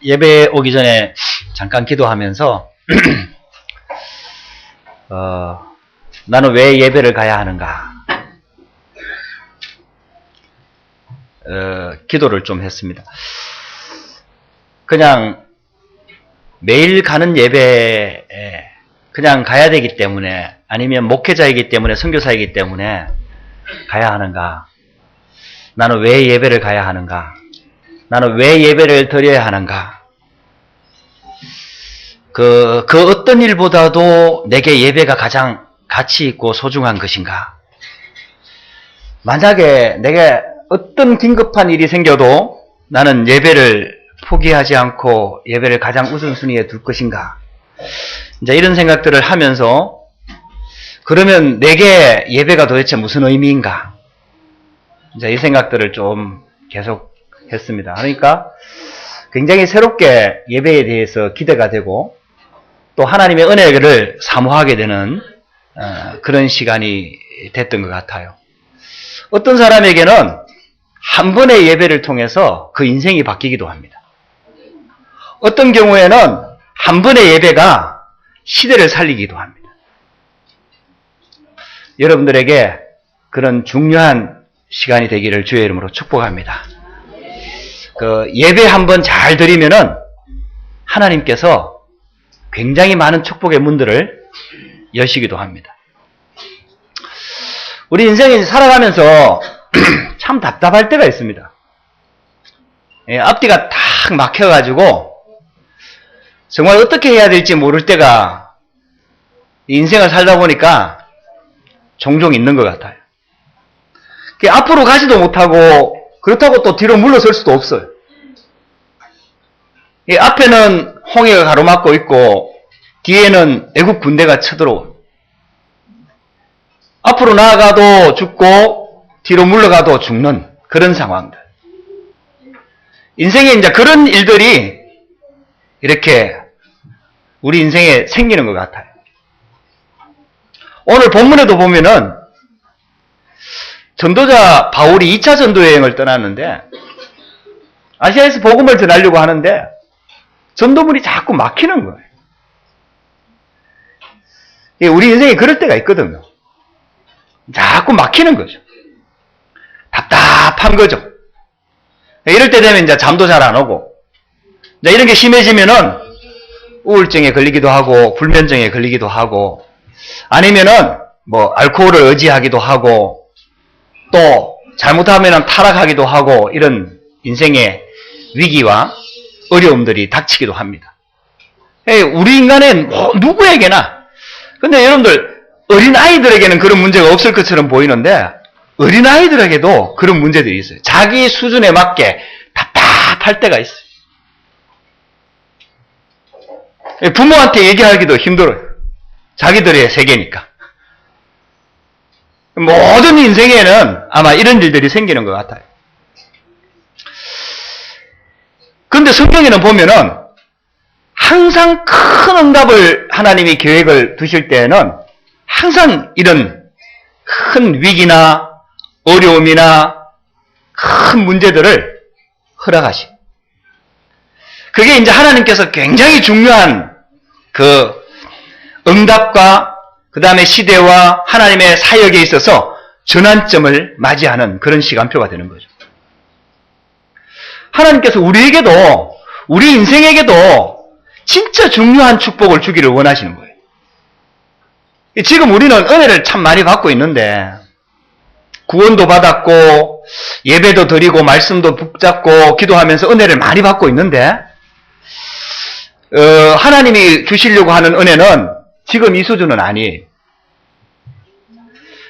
예배 오기 전에 잠깐 기도하면서 나는 왜 예배를 가야 하는가 기도를 좀 했습니다. 그냥 매일 가는 예배에 그냥 가야 되기 때문에, 아니면 목회자이기 때문에, 선교사이기 때문에 가야 하는가, 나는 왜 예배를 가야 하는가, 나는 왜 예배를 드려야 하는가, 그 어떤 일보다도 내게 예배가 가장 가치 있고 소중한 것인가. 만약에 내게 어떤 긴급한 일이 생겨도 나는 예배를 포기하지 않고 예배를 가장 우선순위에 둘 것인가. 이제 이런 생각들을 하면서, 그러면 내게 예배가 도대체 무슨 의미인가. 이제 이 생각들을 좀 계속 했습니다. 그러니까 굉장히 새롭게 예배에 대해서 기대가 되고, 또 하나님의 은혜를 사모하게 되는 그런 시간이 됐던 것 같아요. 어떤 사람에게는 한 번의 예배를 통해서 그 인생이 바뀌기도 합니다. 어떤 경우에는 한 번의 예배가 시대를 살리기도 합니다. 여러분들에게 그런 중요한 시간이 되기를 주의 이름으로 축복합니다. 그 예배 한 번 잘 드리면은 하나님께서 굉장히 많은 축복의 문들을 여시기도 합니다. 우리 인생에 살아가면서 참 답답할 때가 있습니다. 앞뒤가 탁 막혀가지고 정말 어떻게 해야 될지 모를 때가 인생을 살다 보니까 종종 있는 것 같아요. 앞으로 가지도 못하고, 그렇다고 또 뒤로 물러설 수도 없어요. 앞에는 홍해가 가로막고 있고 뒤에는 애국 군대가 쳐들어오고, 앞으로 나아가도 죽고 뒤로 물러가도 죽는 그런 상황들. 인생에 이제 그런 일들이 이렇게 우리 인생에 생기는 것 같아요. 오늘 본문에도 보면은 전도자 바울이 2차 전도 여행을 떠났는데, 아시아에서 복음을 전하려고 하는데 전도문이 자꾸 막히는 거예요. 우리 인생에 그럴 때가 있거든요. 자꾸 막히는 거죠. 답답한 거죠. 이럴 때 되면 이제 잠도 잘 안 오고, 이제 이런 게 심해지면은 우울증에 걸리기도 하고, 불면증에 걸리기도 하고, 아니면은 뭐 알코올을 의지하기도 하고, 또 잘못하면은 타락하기도 하고, 이런 인생의 위기와 어려움들이 닥치기도 합니다. 우리 인간은 누구에게나, 근데 여러분들 어린아이들에게는 그런 문제가 없을 것처럼 보이는데 어린아이들에게도 그런 문제들이 있어요. 자기 수준에 맞게 답답할 때가 있어요. 부모한테 얘기하기도 힘들어요. 자기들의 세계니까. 모든 인생에는 아마 이런 일들이 생기는 것 같아요. 그런데 성경에는 보면은 항상 큰 응답을 하나님이 계획을 두실 때에는 항상 이런 큰 위기나 어려움이나 큰 문제들을 허락하시고, 그게 이제 하나님께서 굉장히 중요한 그 응답과 그 다음에 시대와 하나님의 사역에 있어서 전환점을 맞이하는 그런 시간표가 되는 거죠. 하나님께서 우리에게도, 우리 인생에게도 진짜 중요한 축복을 주기를 원하시는 거예요. 지금 우리는 은혜를 참 많이 받고 있는데, 구원도 받았고 예배도 드리고 말씀도 붙잡고 기도하면서 은혜를 많이 받고 있는데, 하나님이 주시려고 하는 은혜는 지금 이 수준은 아니에요.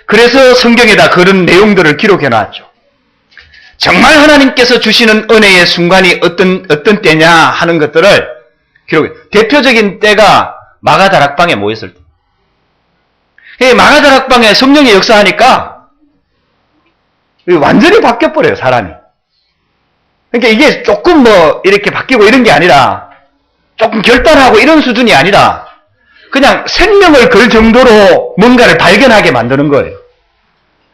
그래서 성경에다 그런 내용들을 기록해놨죠. 정말 하나님께서 주시는 은혜의 순간이 어떤 때냐 하는 것들을 기록해. 대표적인 때가 마가다락방에 모였을 때. 마가다락방에 성령이 역사하니까 완전히 바뀌어버려요, 사람이. 그러니까 이게 조금 뭐 이렇게 바뀌고 이런 게 아니라, 조금 결단하고 이런 수준이 아니라 그냥 생명을 걸 정도로 뭔가를 발견하게 만드는 거예요.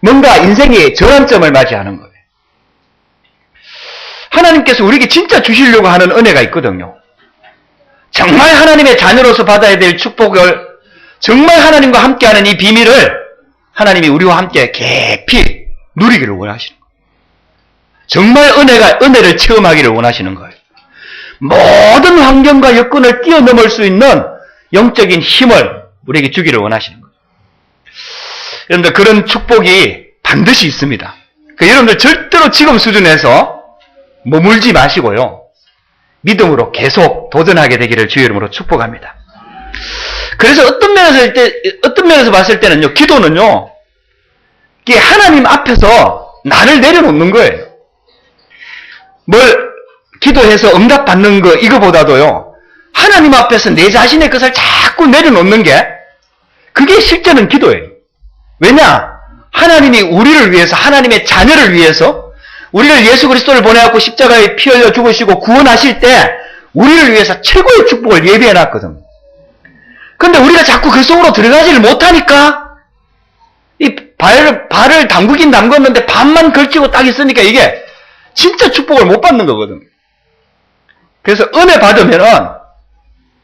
뭔가 인생의 전환점을 맞이하는 거예요. 하나님께서 우리에게 진짜 주시려고 하는 은혜가 있거든요. 정말 하나님의 자녀로서 받아야 될 축복을, 정말 하나님과 함께하는 이 비밀을 하나님이 우리와 함께 깊이 누리기를 원하시는 거예요. 정말 은혜를 체험하기를 원하시는 거예요. 모든 환경과 여건을 뛰어넘을 수 있는 영적인 힘을 우리에게 주기를 원하시는 거예요. 여러분들, 그런 축복이 반드시 있습니다. 여러분들 절대로 지금 수준에서 머물지 마시고요. 믿음으로 계속 도전하게 되기를 주의 이름으로 축복합니다. 그래서 어떤 면에서 봤을 때는요, 기도는요, 이게 하나님 앞에서 나를 내려놓는 거예요. 뭘 기도해서 응답받는 거, 이거보다도요, 하나님 앞에서 내 자신의 것을 자꾸 내려놓는 게, 그게 실제는 기도예요. 왜냐? 하나님이 우리를 위해서, 하나님의 자녀를 위해서, 우리를 예수 그리스도를 보내갖고 십자가에 피 흘려 죽으시고 구원하실 때, 우리를 위해서 최고의 축복을 예비해놨거든. 근데 우리가 자꾸 그 속으로 들어가지를 못하니까, 이 발을 담그긴 담궜는데 반만 걸치고 딱 있으니까 이게 진짜 축복을 못 받는 거거든. 그래서 은혜 받으면은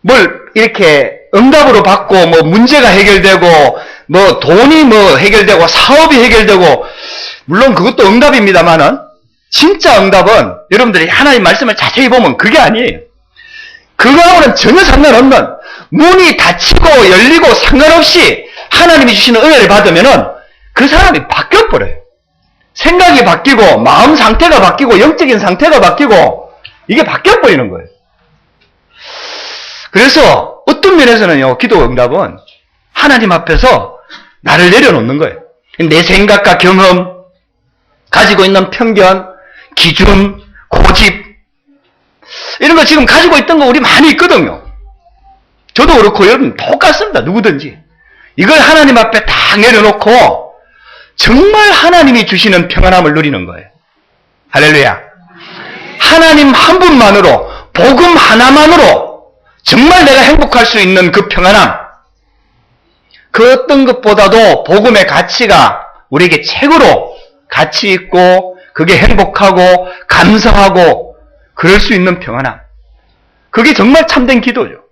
뭘 이렇게 응답으로 받고 뭐 문제가 해결되고 뭐 돈이 뭐 해결되고 사업이 해결되고, 물론 그것도 응답입니다만은 진짜 응답은 여러분들이 하나님 말씀을 자세히 보면 그게 아니에요. 그거하고는 전혀 상관없는, 문이 닫히고 열리고 상관없이 하나님이 주시는 은혜를 받으면은 그 사람이 바뀌어버려요. 생각이 바뀌고 마음 상태가 바뀌고 영적인 상태가 바뀌고 이게 바뀌어버리는 거예요. 그래서 어떤 면에서는요, 기도 응답은 하나님 앞에서 나를 내려놓는 거예요. 내 생각과 경험, 가지고 있는 편견, 기준, 고집, 이런 거 지금 가지고 있던 거 우리 많이 있거든요. 저도 그렇고 여러분 똑같습니다. 누구든지. 이걸 하나님 앞에 다 내려놓고 정말 하나님이 주시는 평안함을 누리는 거예요. 할렐루야. 하나님 한 분만으로, 복음 하나만으로 정말 내가 행복할 수 있는 그 평안함, 그 어떤 것보다도 복음의 가치가 우리에게 최고로 가치 있고 그게 행복하고 감사하고 그럴 수 있는 평안함, 그게 정말 참된 기도죠.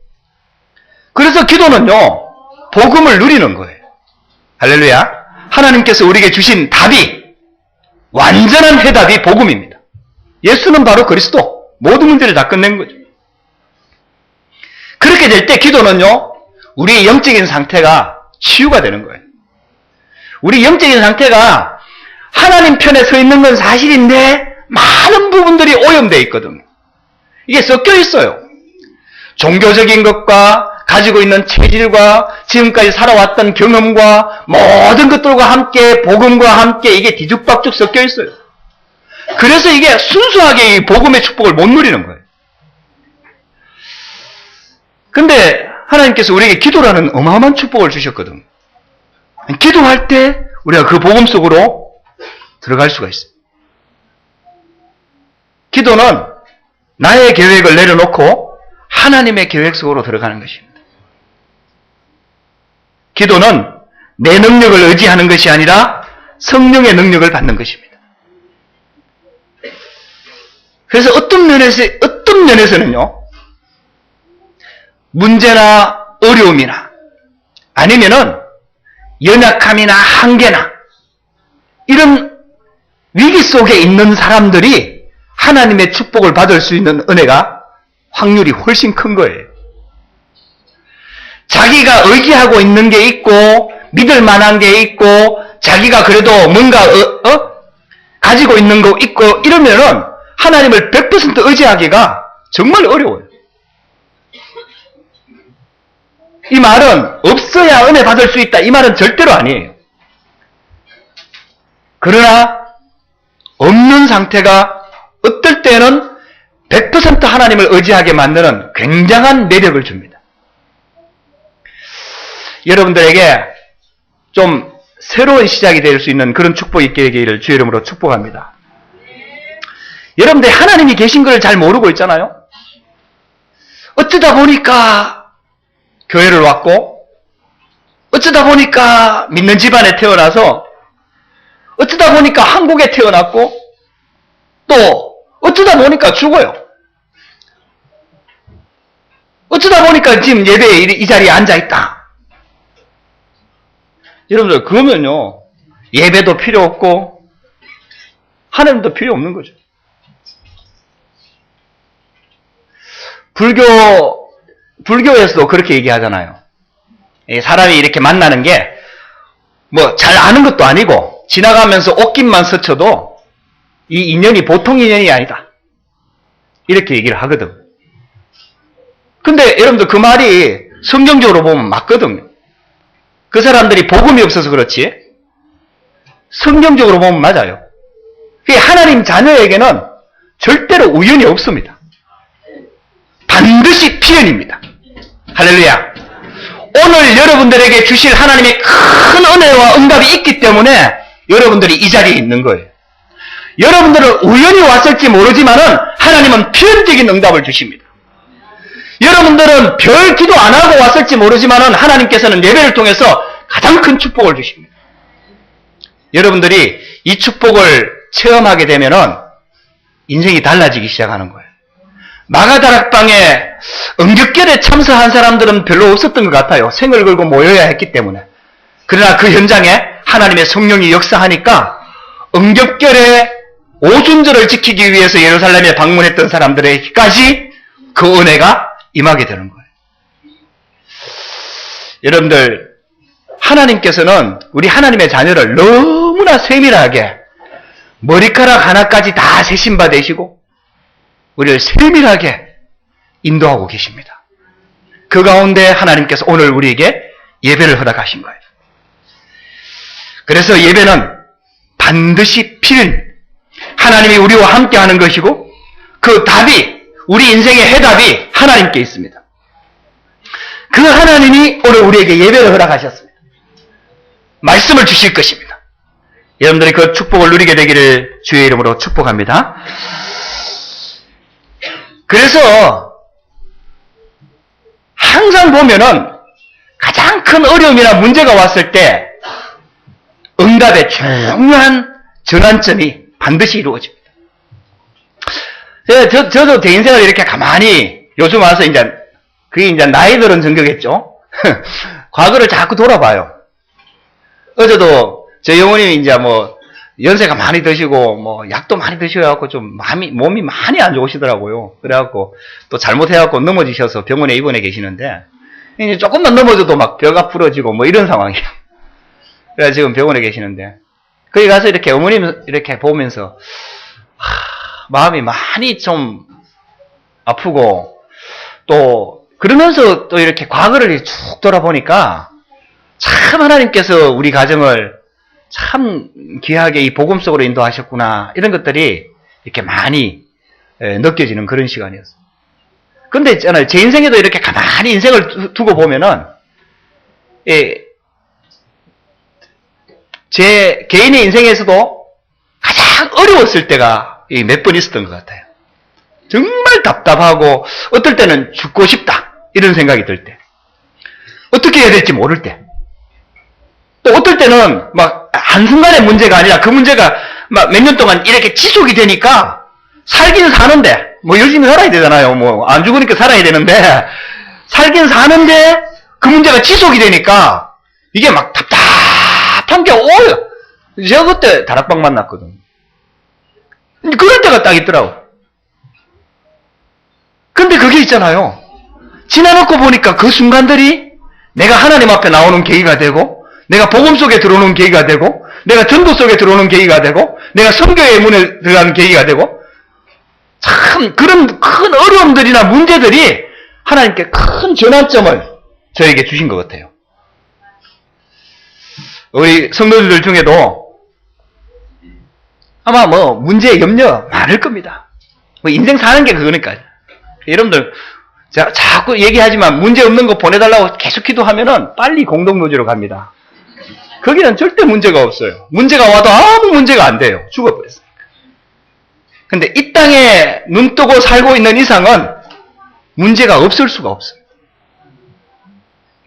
그래서 기도는요, 복음을 누리는 거예요. 할렐루야. 하나님께서 우리에게 주신 답이, 완전한 해답이 복음입니다. 예수는 바로 그리스도, 모든 문제를 다 끝낸 거죠. 그렇게 될 때 기도는요, 우리의 영적인 상태가 치유가 되는 거예요. 우리 영적인 상태가 하나님 편에 서 있는 건 사실인데 많은 부분들이 오염되어 있거든요. 이게 섞여 있어요. 종교적인 것과 가지고 있는 체질과 지금까지 살아왔던 경험과 모든 것들과 함께, 복음과 함께 이게 뒤죽박죽 섞여 있어요. 그래서 이게 순수하게 이 복음의 축복을 못 누리는 거예요. 근데 하나님께서 우리에게 기도라는 어마어마한 축복을 주셨거든. 기도할 때 우리가 그 복음 속으로 들어갈 수가 있어요. 기도는 나의 계획을 내려놓고 하나님의 계획 속으로 들어가는 것입니다. 기도는 내 능력을 의지하는 것이 아니라 성령의 능력을 받는 것입니다. 그래서 어떤 면에서는요, 문제나 어려움이나 아니면은 연약함이나 한계나 이런 위기 속에 있는 사람들이 하나님의 축복을 받을 수 있는 은혜가 확률이 훨씬 큰 거예요. 자기가 의지하고 있는 게 있고 믿을 만한 게 있고 자기가 그래도 뭔가 가지고 있는 거 있고 이러면은 하나님을 100% 의지하기가 정말 어려워요. 이 말은 없어야 은혜 받을 수 있다, 이 말은 절대로 아니에요. 그러나 없는 상태가 어떨 때는 100% 하나님을 의지하게 만드는 굉장한 매력을 줍니다. 여러분들에게 좀 새로운 시작이 될 수 있는 그런 축복이 있게 되기를 주의 이름으로 축복합니다. 여러분들 하나님이 계신 걸 잘 모르고 있잖아요. 어쩌다 보니까 교회를 왔고, 어쩌다 보니까 믿는 집안에 태어나서, 어쩌다 보니까 한국에 태어났고, 또 어쩌다 보니까 죽어요. 어쩌다 보니까 지금 예배에 이 자리에 앉아있다. 여러분들, 그러면요, 예배도 필요 없고, 하나님도 필요 없는 거죠. 불교에서도 그렇게 얘기하잖아요. 사람이 이렇게 만나는 게, 뭐, 잘 아는 것도 아니고, 지나가면서 옷깃만 스쳐도, 이 인연이 보통 인연이 아니다. 이렇게 얘기를 하거든. 근데 여러분들 그 말이 성경적으로 보면 맞거든요. 그 사람들이 복음이 없어서 그렇지, 성경적으로 보면 맞아요. 하나님 자녀에게는 절대로 우연이 없습니다. 반드시 필연입니다. 할렐루야. 오늘 여러분들에게 주실 하나님의 큰 은혜와 응답이 있기 때문에 여러분들이 이 자리에 있는 거예요. 여러분들은 우연히 왔을지 모르지만은 하나님은 필연적인 응답을 주십니다. 여러분들은 별 기도 안 하고 왔을지 모르지만은 하나님께서는 예배를 통해서 가장 큰 축복을 주십니다. 여러분들이 이 축복을 체험하게 되면은 인생이 달라지기 시작하는 거예요. 마가다락방에 응격결에 참석한 사람들은 별로 없었던 것 같아요. 생을 걸고 모여야 했기 때문에. 그러나 그 현장에 하나님의 성령이 역사하니까 응격결에 오순절을 지키기 위해서 예루살렘에 방문했던 사람들에게까지 그 은혜가 임하게 되는 거예요. 여러분들, 하나님께서는 우리 하나님의 자녀를 너무나 세밀하게 머리카락 하나까지 다 세심바 되시고 우리를 세밀하게 인도하고 계십니다. 그 가운데 하나님께서 오늘 우리에게 예배를 허락하신 거예요. 그래서 예배는 반드시 필연, 하나님이 우리와 함께하는 것이고 그 답이, 우리 인생의 해답이 하나님께 있습니다. 그 하나님이 오늘 우리에게 예배를 허락하셨습니다. 말씀을 주실 것입니다. 여러분들이 그 축복을 누리게 되기를 주의 이름으로 축복합니다. 그래서 항상 보면은 가장 큰 어려움이나 문제가 왔을 때 응답의 중요한 전환점이 반드시 이루어집니다. 저도 제 인생을 이렇게 가만히 요즘 와서 그게 이제 나이 들은 증거겠죠? 과거를 자꾸 돌아봐요. 어제도 저희 어머님이 연세가 많이 드시고, 약도 많이 드셔갖고 좀 몸이 많이 안 좋으시더라고요. 그래갖고 또 잘못해갖고 넘어지셔서 병원에 입원해 계시는데, 이제 조금만 넘어져도 막 뼈가 부러지고 이런 상황이에요. 그래서 지금 병원에 계시는데, 거기 가서 이렇게 어머님 이렇게 보면서, 마음이 많이 좀 아프고, 또, 그러면서 또 이렇게 과거를 쭉 돌아보니까, 참 하나님께서 우리 가정을 참 귀하게 이 복음 속으로 인도하셨구나, 이런 것들이 이렇게 많이 느껴지는 그런 시간이었어요. 근데 있잖아요, 제 인생에도 이렇게 가만히 인생을 두고 보면은 제 개인의 인생에서도 가장 어려웠을 때가 몇 번 있었던 것 같아요. 정말 답답하고 어떨 때는 죽고 싶다, 이런 생각이 들 때, 어떻게 해야 될지 모를 때, 또 어떨 때는 한순간의 문제가 아니라 그 문제가 몇 년 동안 이렇게 지속이 되니까 살긴 사는데, 열심히 살아야 되잖아요. 안 죽으니까 살아야 되는데, 살긴 사는데 그 문제가 지속이 되니까 이게 답답한 게 오요. 제가 그때 다락방 만났거든. 그럴 때가 딱 있더라고. 근데 그게 있잖아요. 지나놓고 보니까 그 순간들이 내가 하나님 앞에 나오는 계기가 되고, 내가 복음 속에 들어오는 계기가 되고, 내가 전도 속에 들어오는 계기가 되고, 내가 선교의 문에 들어가는 계기가 되고, 참 그런 큰 어려움들이나 문제들이 하나님께 큰 전환점을 저에게 주신 것 같아요. 우리 성도들 중에도 아마 문제, 염려 많을 겁니다. 인생 사는 게 그거니까요. 여러분들, 제가 자꾸 얘기하지만 문제 없는 거 보내달라고 계속 기도하면은 빨리 공동묘지로 갑니다. 거기는 절대 문제가 없어요. 문제가 와도 아무 문제가 안 돼요. 죽어버렸으니까. 근데 이 땅에 눈 뜨고 살고 있는 이상은 문제가 없을 수가 없어요.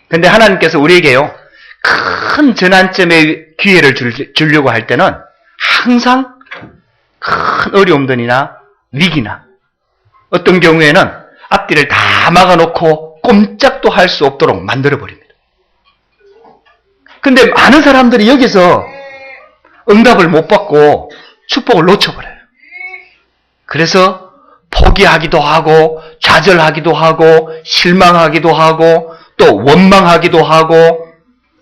근데 하나님께서 우리에게요, 큰 전환점의 기회를 주려고 할 때는 항상 큰 어려움들이나 위기나 어떤 경우에는 앞뒤를 다 막아놓고 꼼짝도 할 수 없도록 만들어버립니다. 근데 많은 사람들이 여기서 응답을 못 받고 축복을 놓쳐버려요. 그래서 포기하기도 하고 좌절하기도 하고 실망하기도 하고 또 원망하기도 하고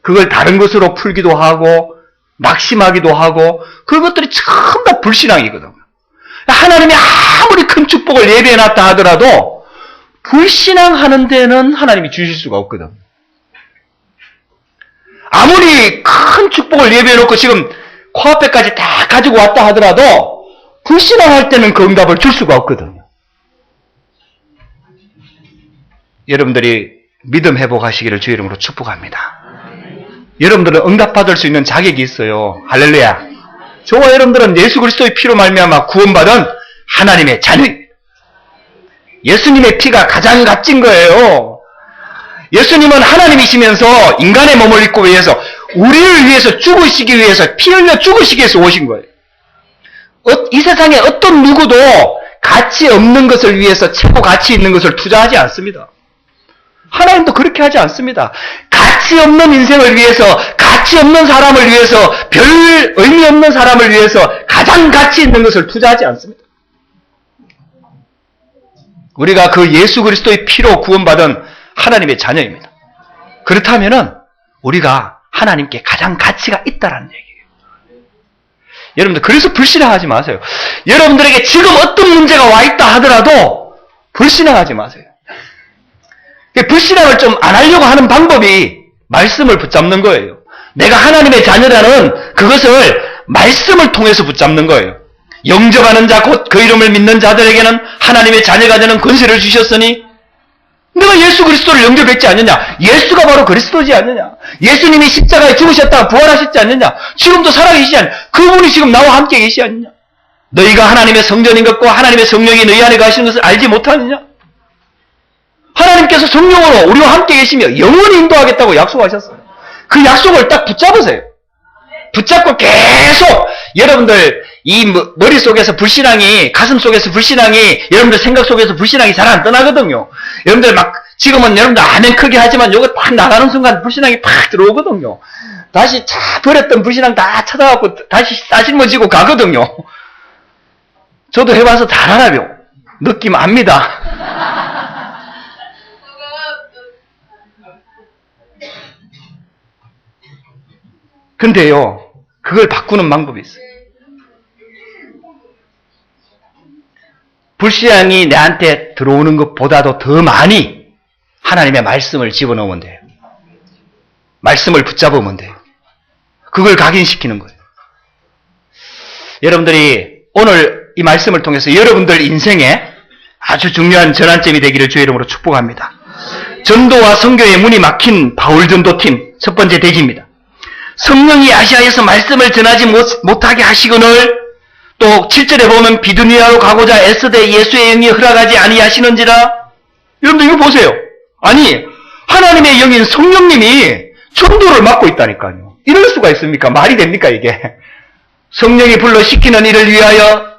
그걸 다른 것으로 풀기도 하고 낙심하기도 하고 그것들이 전부 다 불신앙이거든요. 하나님이 아무리 큰 축복을 예배해놨다 하더라도 불신앙하는 데는 하나님이 주실 수가 없거든요. 아무리 큰 축복을 예배해놓고 지금 코앞에까지 다 가지고 왔다 하더라도 불신앙할 때는 그 응답을 줄 수가 없거든요. 여러분들이 믿음 회복하시기를 주의 이름으로 축복합니다. 여러분들은 응답받을 수 있는 자격이 있어요. 할렐루야. 저와 여러분들은 예수 그리스도의 피로 말미암아 구원받은 하나님의 자녀입니다. 예수님의 피가 가장 값진 거예요. 예수님은 하나님이시면서 인간의 몸을 입고 위해서 우리를 위해서 죽으시기 위해서 피 흘려 죽으시기 위해서 오신 거예요. 이 세상에 어떤 누구도 가치 없는 것을 위해서 최고 가치 있는 것을 투자하지 않습니다. 하나님도 그렇게 하지 않습니다. 가치 없는 인생을 위해서, 가치 없는 사람을 위해서, 별 의미 없는 사람을 위해서 가장 가치 있는 것을 투자하지 않습니다. 우리가 그 예수 그리스도의 피로 구원받은 하나님의 자녀입니다. 그렇다면은 우리가 하나님께 가장 가치가 있다라는 얘기예요. 여러분들 그래서 불신앙하지 마세요. 여러분들에게 지금 어떤 문제가 와 있다 하더라도 불신앙하지 마세요. 불신앙을 좀 안 하려고 하는 방법이 말씀을 붙잡는 거예요. 내가 하나님의 자녀라는 그것을 말씀을 통해서 붙잡는 거예요. 영접하는 자 곧 그 이름을 믿는 자들에게는 하나님의 자녀가 되는 권세를 주셨으니 내가 예수 그리스도를 영접했지 않느냐? 예수가 바로 그리스도지 않느냐? 예수님이 십자가에 죽으셨다가 부활하셨지 않느냐? 지금도 살아계시지 않느냐? 그분이 지금 나와 함께 계시지 않느냐? 너희가 하나님의 성전인 것과 하나님의 성령이 너희 안에 가시는 것을 알지 못하느냐? 하나님께서 성령으로 우리와 함께 계시며 영원히 인도하겠다고 약속하셨어요. 그 약속을 딱 붙잡으세요. 붙잡고 계속 여러분들 이 머릿속에서 불신앙이, 가슴 속에서 불신앙이, 여러분들 생각 속에서 불신앙이 잘 안 떠나거든요. 여러분들 막 지금은 여러분들 아멘 크게 하지만 요거 딱 나가는 순간 불신앙이 팍 들어오거든요. 다시 버렸던 불신앙 다 찾아갖고 다시 싸질머지고 가거든요. 저도 해봐서 잘 알아요. 느낌 압니다. 근데요, 그걸 바꾸는 방법이 있어요. 불신앙이 내한테 들어오는 것보다도 더 많이 하나님의 말씀을 집어넣으면 돼요. 말씀을 붙잡으면 돼요. 그걸 각인시키는 거예요. 여러분들이 오늘 이 말씀을 통해서 여러분들 인생에 아주 중요한 전환점이 되기를 주의 이름으로 축복합니다. 전도와 선교의 문이 막힌 바울 전도팀 첫 번째 대지입니다. 성령이 아시아에서 말씀을 전하지 못하게 하시거늘 또 7절에 보면 비두니아로 가고자 애쓰되 예수의 영이 허락하지 아니하시는지라. 여러분들 이거 보세요. 아니 하나님의 영인 성령님이 전도를 맡고 있다니까요. 이럴 수가 있습니까? 말이 됩니까 이게? 성령이 불러 시키는 일을 위하여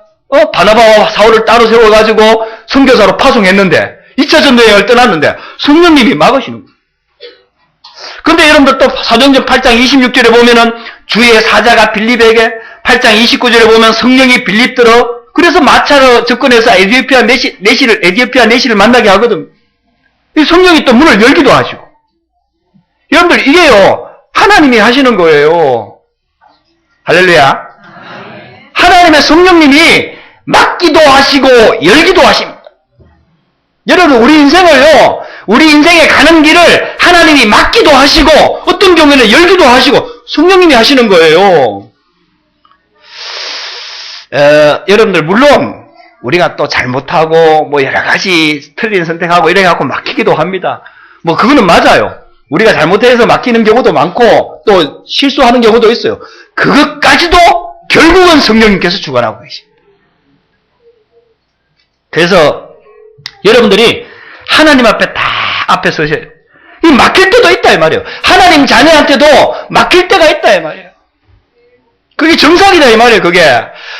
바나바와 사울을 따로 세워가지고 선교사로 파송했는데 2차 전도여행을 떠났는데 성령님이 막으시는 거예요. 근데 여러분들 또 사도행전 8장 26절에 보면은 주의 사자가 빌립에게 8장 29절에 보면 성령이 빌립들어 그래서 마차로 접근해서 에티오피아 내시를 만나게 하거든. 이 성령이 또 문을 열기도 하시고. 여러분들 이게요 하나님이 하시는 거예요. 할렐루야. 하나님의 성령님이 막기도 하시고 열기도 하십니다. 여러분 우리 인생을요 우리 인생에 가는 길을 하나님이 막기도 하시고 어떤 경우에는 열기도 하시고 성령님이 하시는 거예요. 여러분들 물론 우리가 또 잘못하고 뭐 여러 가지 틀린 선택하고 이래 갖고 막히기도 합니다. 뭐 그거는 맞아요. 우리가 잘못해서 막히는 경우도 많고 또 실수하는 경우도 있어요. 그것까지도 결국은 성령님께서 주관하고 계십니다. 그래서 여러분들이 하나님 앞에 다 앞에 서셔요. 이 막힐 때도 있다 이 말이에요. 하나님 자녀한테도 막힐 때가 있다 이 말이에요. 그게 정상이다 이 말이에요. 그게.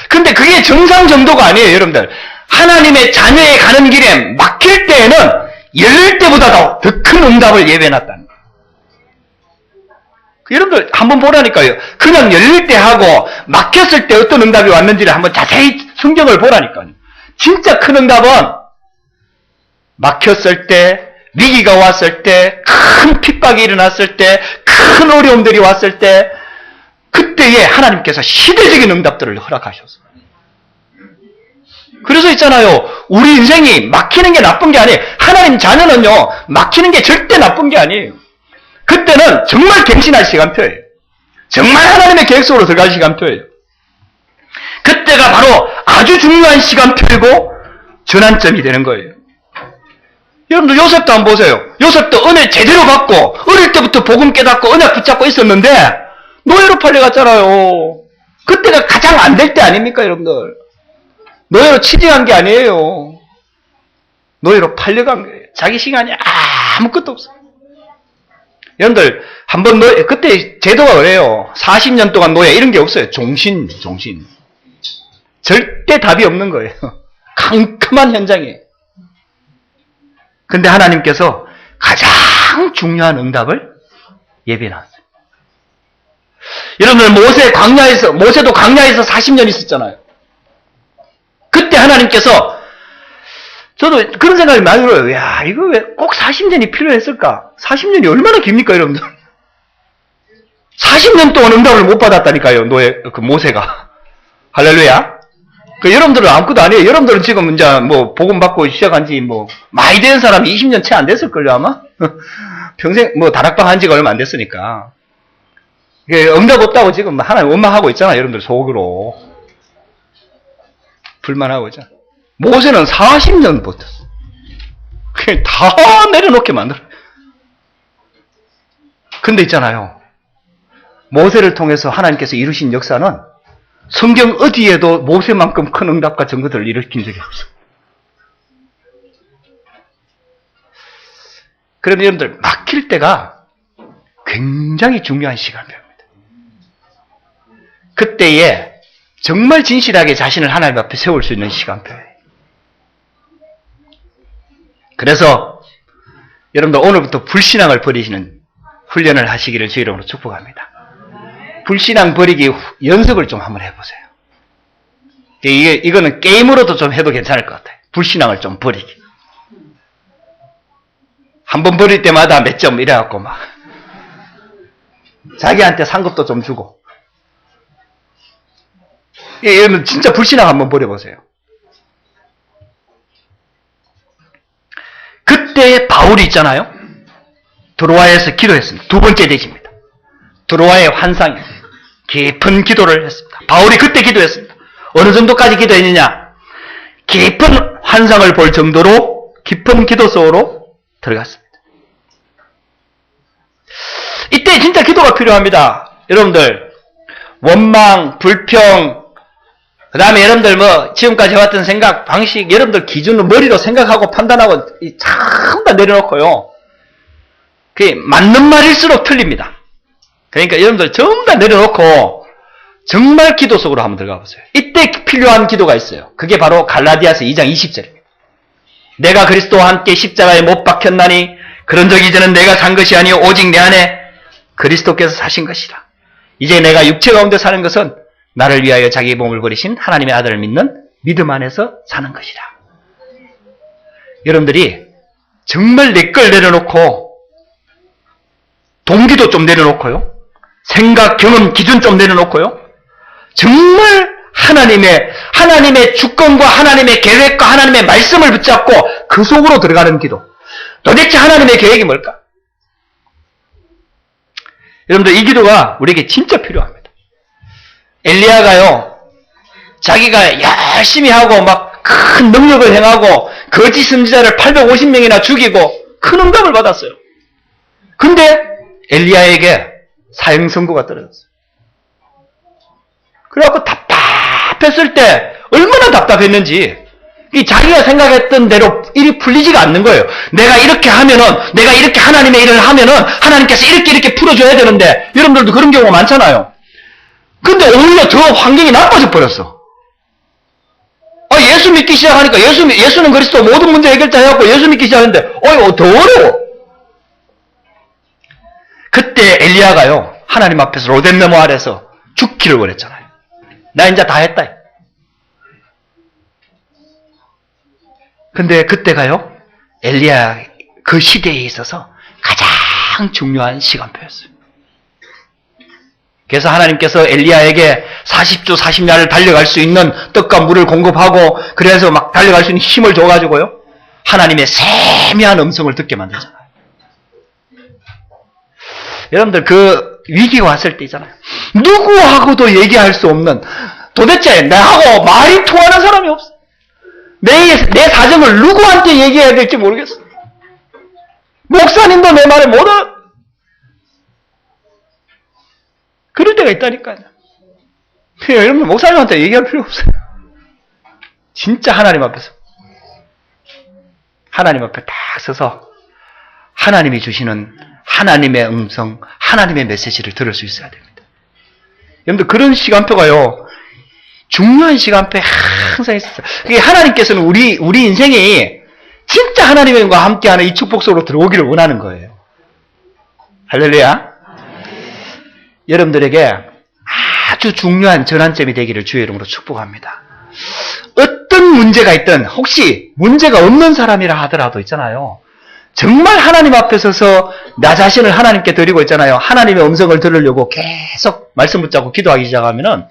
근데 그게 정상 정도가 아니에요 여러분들. 하나님의 자녀에 가는 길에 막힐 때에는 열릴 때보다 더 큰 응답을 예배해놨다는 거예요. 여러분들 한번 보라니까요. 그냥 열릴 때 하고 막혔을 때 어떤 응답이 왔는지를 한번 자세히 성경을 보라니까요. 진짜 큰 응답은 막혔을 때, 위기가 왔을 때, 큰 핍박이 일어났을 때, 큰 어려움들이 왔을 때, 그때에 하나님께서 시대적인 응답들을 허락하셨어요. 그래서 있잖아요. 우리 인생이 막히는 게 나쁜 게 아니에요. 하나님 자녀는요, 막히는 게 절대 나쁜 게 아니에요. 그때는 정말 갱신할 시간표예요. 정말 하나님의 계획 속으로 들어갈 시간표예요. 그때가 바로 아주 중요한 시간표이고 전환점이 되는 거예요. 여러분들 요셉도 한번 보세요. 요셉도 은혜 제대로 받고 어릴 때부터 복음 깨닫고 은혜 붙잡고 있었는데 노예로 팔려갔잖아요. 그때가 가장 안 될 때 아닙니까, 여러분들? 노예로 취직한 게 아니에요. 노예로 팔려간 거예요. 자기 시간이 아무것도 없어요. 여러분들 한번 노예, 그때 제도가 그래요. 40년 동안 노예 이런 게 없어요. 종신. 절대 답이 없는 거예요. 캄캄한 현장이에요. 근데 하나님께서 가장 중요한 응답을 예비해놨어요. 여러분들 모세도 광야에서 40년 있었잖아요. 그때 하나님께서 저도 그런 생각이 많이 들어요. 야, 이거 왜 꼭 40년이 필요했을까? 40년이 얼마나 깁니까, 여러분들? 40년 동안 응답을 못 받았다니까요, 모세가. 할렐루야. 여러분들은 아무것도 아니에요. 여러분들은 지금 이제 복음 받고 시작한 지 많이 된 사람이 20년 채 안 됐을걸요, 아마? 평생, 다락방 한 지가 얼마 안 됐으니까. 응답 없다고 지금 하나님 원망하고 있잖아요, 여러분들 속으로. 불만하고 있잖아. 모세는 40년 버텼어. 그냥 다 내려놓게 만들어요. 근데 있잖아요. 모세를 통해서 하나님께서 이루신 역사는 성경 어디에도 모세만큼 큰 응답과 증거들을 일으킨 적이 없어요. 그런데 여러분들 막힐 때가 굉장히 중요한 시간입니다. 그때에 정말 진실하게 자신을 하나님 앞에 세울 수 있는 시간표예요. 그래서 여러분들 오늘부터 불신앙을 버리시는 훈련을 하시기를 주의 이름으로 축복합니다. 불신앙 버리기 연습을 좀 한번 해보세요. 이거는 게임으로도 좀 해도 괜찮을 것 같아요. 불신앙을 좀 버리기. 한번 버릴 때마다 몇 점 이래갖고 막 자기한테 상급도 좀 주고. 여러분 진짜 불신앙 한번 버려보세요. 그때 바울이 있잖아요. 드로아에서 기도했습니다. 두 번째 대지입니다. 드로아의 환상이 깊은 기도를 했습니다. 바울이 그때 기도했습니다. 어느 정도까지 기도했느냐? 깊은 환상을 볼 정도로 깊은 기도 속으로 들어갔습니다. 이때 진짜 기도가 필요합니다. 여러분들 원망, 불평, 그 다음에 여러분들 지금까지 해왔던 생각, 방식, 여러분들 기준으로 머리로 생각하고 판단하고 전부 다 내려놓고요. 그게 맞는 말일수록 틀립니다. 그러니까 여러분들 전부 다 내려놓고 정말 기도 속으로 한번 들어가 보세요. 이때 필요한 기도가 있어요. 그게 바로 갈라디아서 2장 20절입니다. 내가 그리스도와 함께 십자가에 못 박혔나니 그런 적 이제는 내가 산 것이 아니요 오직 내 안에 그리스도께서 사신 것이라. 이제 내가 육체 가운데 사는 것은 나를 위하여 자기의 몸을 버리신 하나님의 아들을 믿는 믿음 안에서 사는 것이라. 여러분들이 정말 내 걸 내려놓고 동기도 좀 내려놓고요. 생각, 경험, 기준 좀 내려놓고요. 정말 하나님의 주권과 하나님의 계획과 하나님의 말씀을 붙잡고 그 속으로 들어가는 기도. 도대체 하나님의 계획이 뭘까? 여러분들 이 기도가 우리에게 진짜 필요합니다. 엘리야가요, 자기가 열심히 하고 막 큰 능력을 행하고 거짓 선지자를 850명이나 죽이고 큰 응답을 받았어요. 근데 엘리야에게 사형 선고가 떨어졌어요. 그래갖고 답답했을 때 얼마나 답답했는지 이 자기가 생각했던 대로 일이 풀리지가 않는 거예요. 내가 이렇게 하나님의 일을 하면은 하나님께서 이렇게 풀어줘야 되는데 여러분들도 그런 경우가 많잖아요. 근데 오히려 더 환경이 나빠져 버렸어. 예수 믿기 시작하니까 예수는 그리스도 모든 문제 해결자 해갖고 예수 믿기 시작하는데 더 어려워. 그때 엘리야가요 하나님 앞에서 로뎀 너머 아래서 죽기를 원했잖아요. 나 이제 다 했다. 근데 그때가요 엘리야 그 시대에 있어서 가장 중요한 시간표였어요. 그래서 하나님께서 엘리야에게 40주 40야를 달려갈 수 있는 떡과 물을 공급하고 그래서 막 달려갈 수 있는 힘을 줘가지고요 하나님의 세미한 음성을 듣게 만들잖아요. 여러분들 그 위기가 왔을 때 있잖아요. 누구하고도 얘기할 수 없는 도대체 나하고 말이 통하는 사람이 없어. 내 사정을 누구한테 얘기해야 될지 모르겠어. 목사님도 내 말을 못 알아. 그럴 때가 있다니까요. 여러분 목사님한테 얘기할 필요 없어요. 진짜 하나님 앞에서 하나님 앞에 딱 서서 하나님이 주시는 하나님의 음성, 하나님의 메시지를 들을 수 있어야 됩니다. 여러분들 그런 시간표가요 중요한 시간표에 항상 있었어요. 하나님께서는 우리 인생이 진짜 하나님과 함께하는 이 축복 속으로 들어오기를 원하는 거예요. 할렐루야. 여러분들에게 아주 중요한 전환점이 되기를 주의 이름으로 축복합니다. 어떤 문제가 있든 혹시 문제가 없는 사람이라 하더라도 있잖아요. 정말 하나님 앞에 서서 나 자신을 하나님께 드리고 있잖아요. 하나님의 음성을 들으려고 계속 말씀 붙잡고 기도하기 시작하면은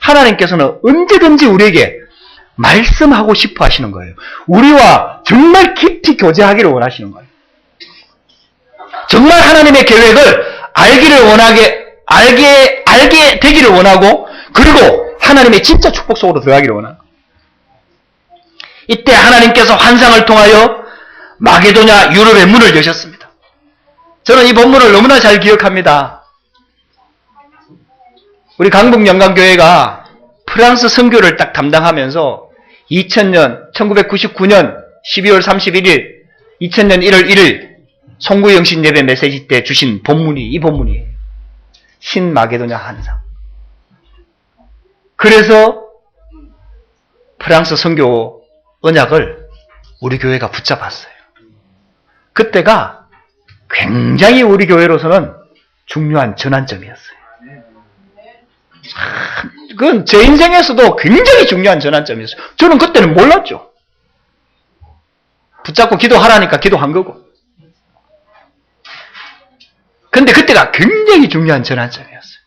하나님께서는 언제든지 우리에게 말씀하고 싶어 하시는 거예요. 우리와 정말 깊이 교제하기를 원하시는 거예요. 정말 하나님의 계획을 알게 되기를 원하고 그리고 하나님의 진짜 축복 속으로 들어가기를 원하는 거예요. 이때 하나님께서 환상을 통하여 마게도냐 유럽의 문을 여셨습니다. 저는 이 본문을 너무나 잘 기억합니다. 우리 강북영광교회가 프랑스 선교를 딱 담당하면서 1999년 12월 31일 2000년 1월 1일 송구영신 예배 메시지 때 주신 본문이 이 본문이에요. 신마게도냐 환상. 그래서 프랑스 선교 언약을 우리 교회가 붙잡았어요. 그때가 굉장히 우리 교회로서는 중요한 전환점이었어요. 그건 제 인생에서도 굉장히 중요한 전환점이었어요. 저는 그때는 몰랐죠. 붙잡고 기도하라니까 기도한 거고. 근데 그때가 굉장히 중요한 전환점이었어요.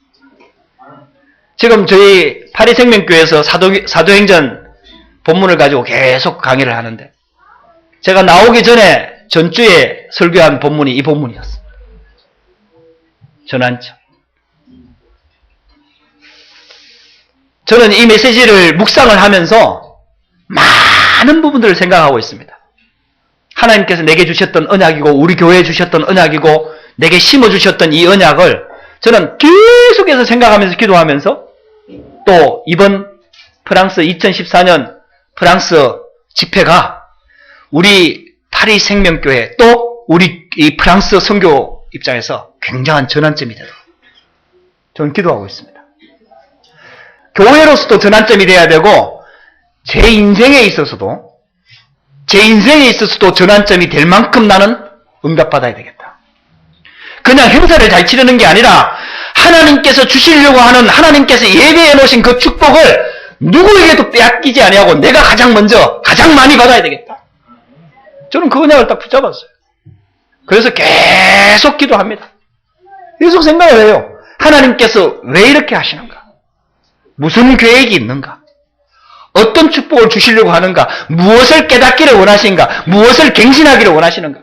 지금 저희 파리생명교회에서 사도행전 본문을 가지고 계속 강의를 하는데 제가 나오기 전에 전주에 설교한 본문이 이 본문이었어요. 전환점. 저는 이 메시지를 묵상을 하면서 많은 부분들을 생각하고 있습니다. 하나님께서 내게 주셨던 언약이고 우리 교회에 주셨던 언약이고 내게 심어주셨던 이 언약을 저는 계속해서 생각하면서 기도하면서 또 이번 프랑스 2014년 프랑스 집회가 우리 파리 생명교회 또 우리 이 프랑스 선교 입장에서 굉장한 전환점이 되도록 저는 기도하고 있습니다. 교회로서도 전환점이 돼야 되고 제 인생에 있어서도 전환점이 될 만큼 나는 응답받아야 되겠다. 그냥 행사를 잘 치르는 게 아니라 하나님께서 주시려고 하는 하나님께서 예배해 놓으신 그 축복을 누구에게도 빼앗기지 아니하고 내가 가장 먼저 가장 많이 받아야 되겠다. 저는 그 언약을 딱 붙잡았어요. 그래서 계속 기도합니다. 계속 생각을 해요. 하나님께서 왜 이렇게 하시는가? 무슨 계획이 있는가? 어떤 축복을 주시려고 하는가? 무엇을 깨닫기를 원하시는가? 무엇을 갱신하기를 원하시는가?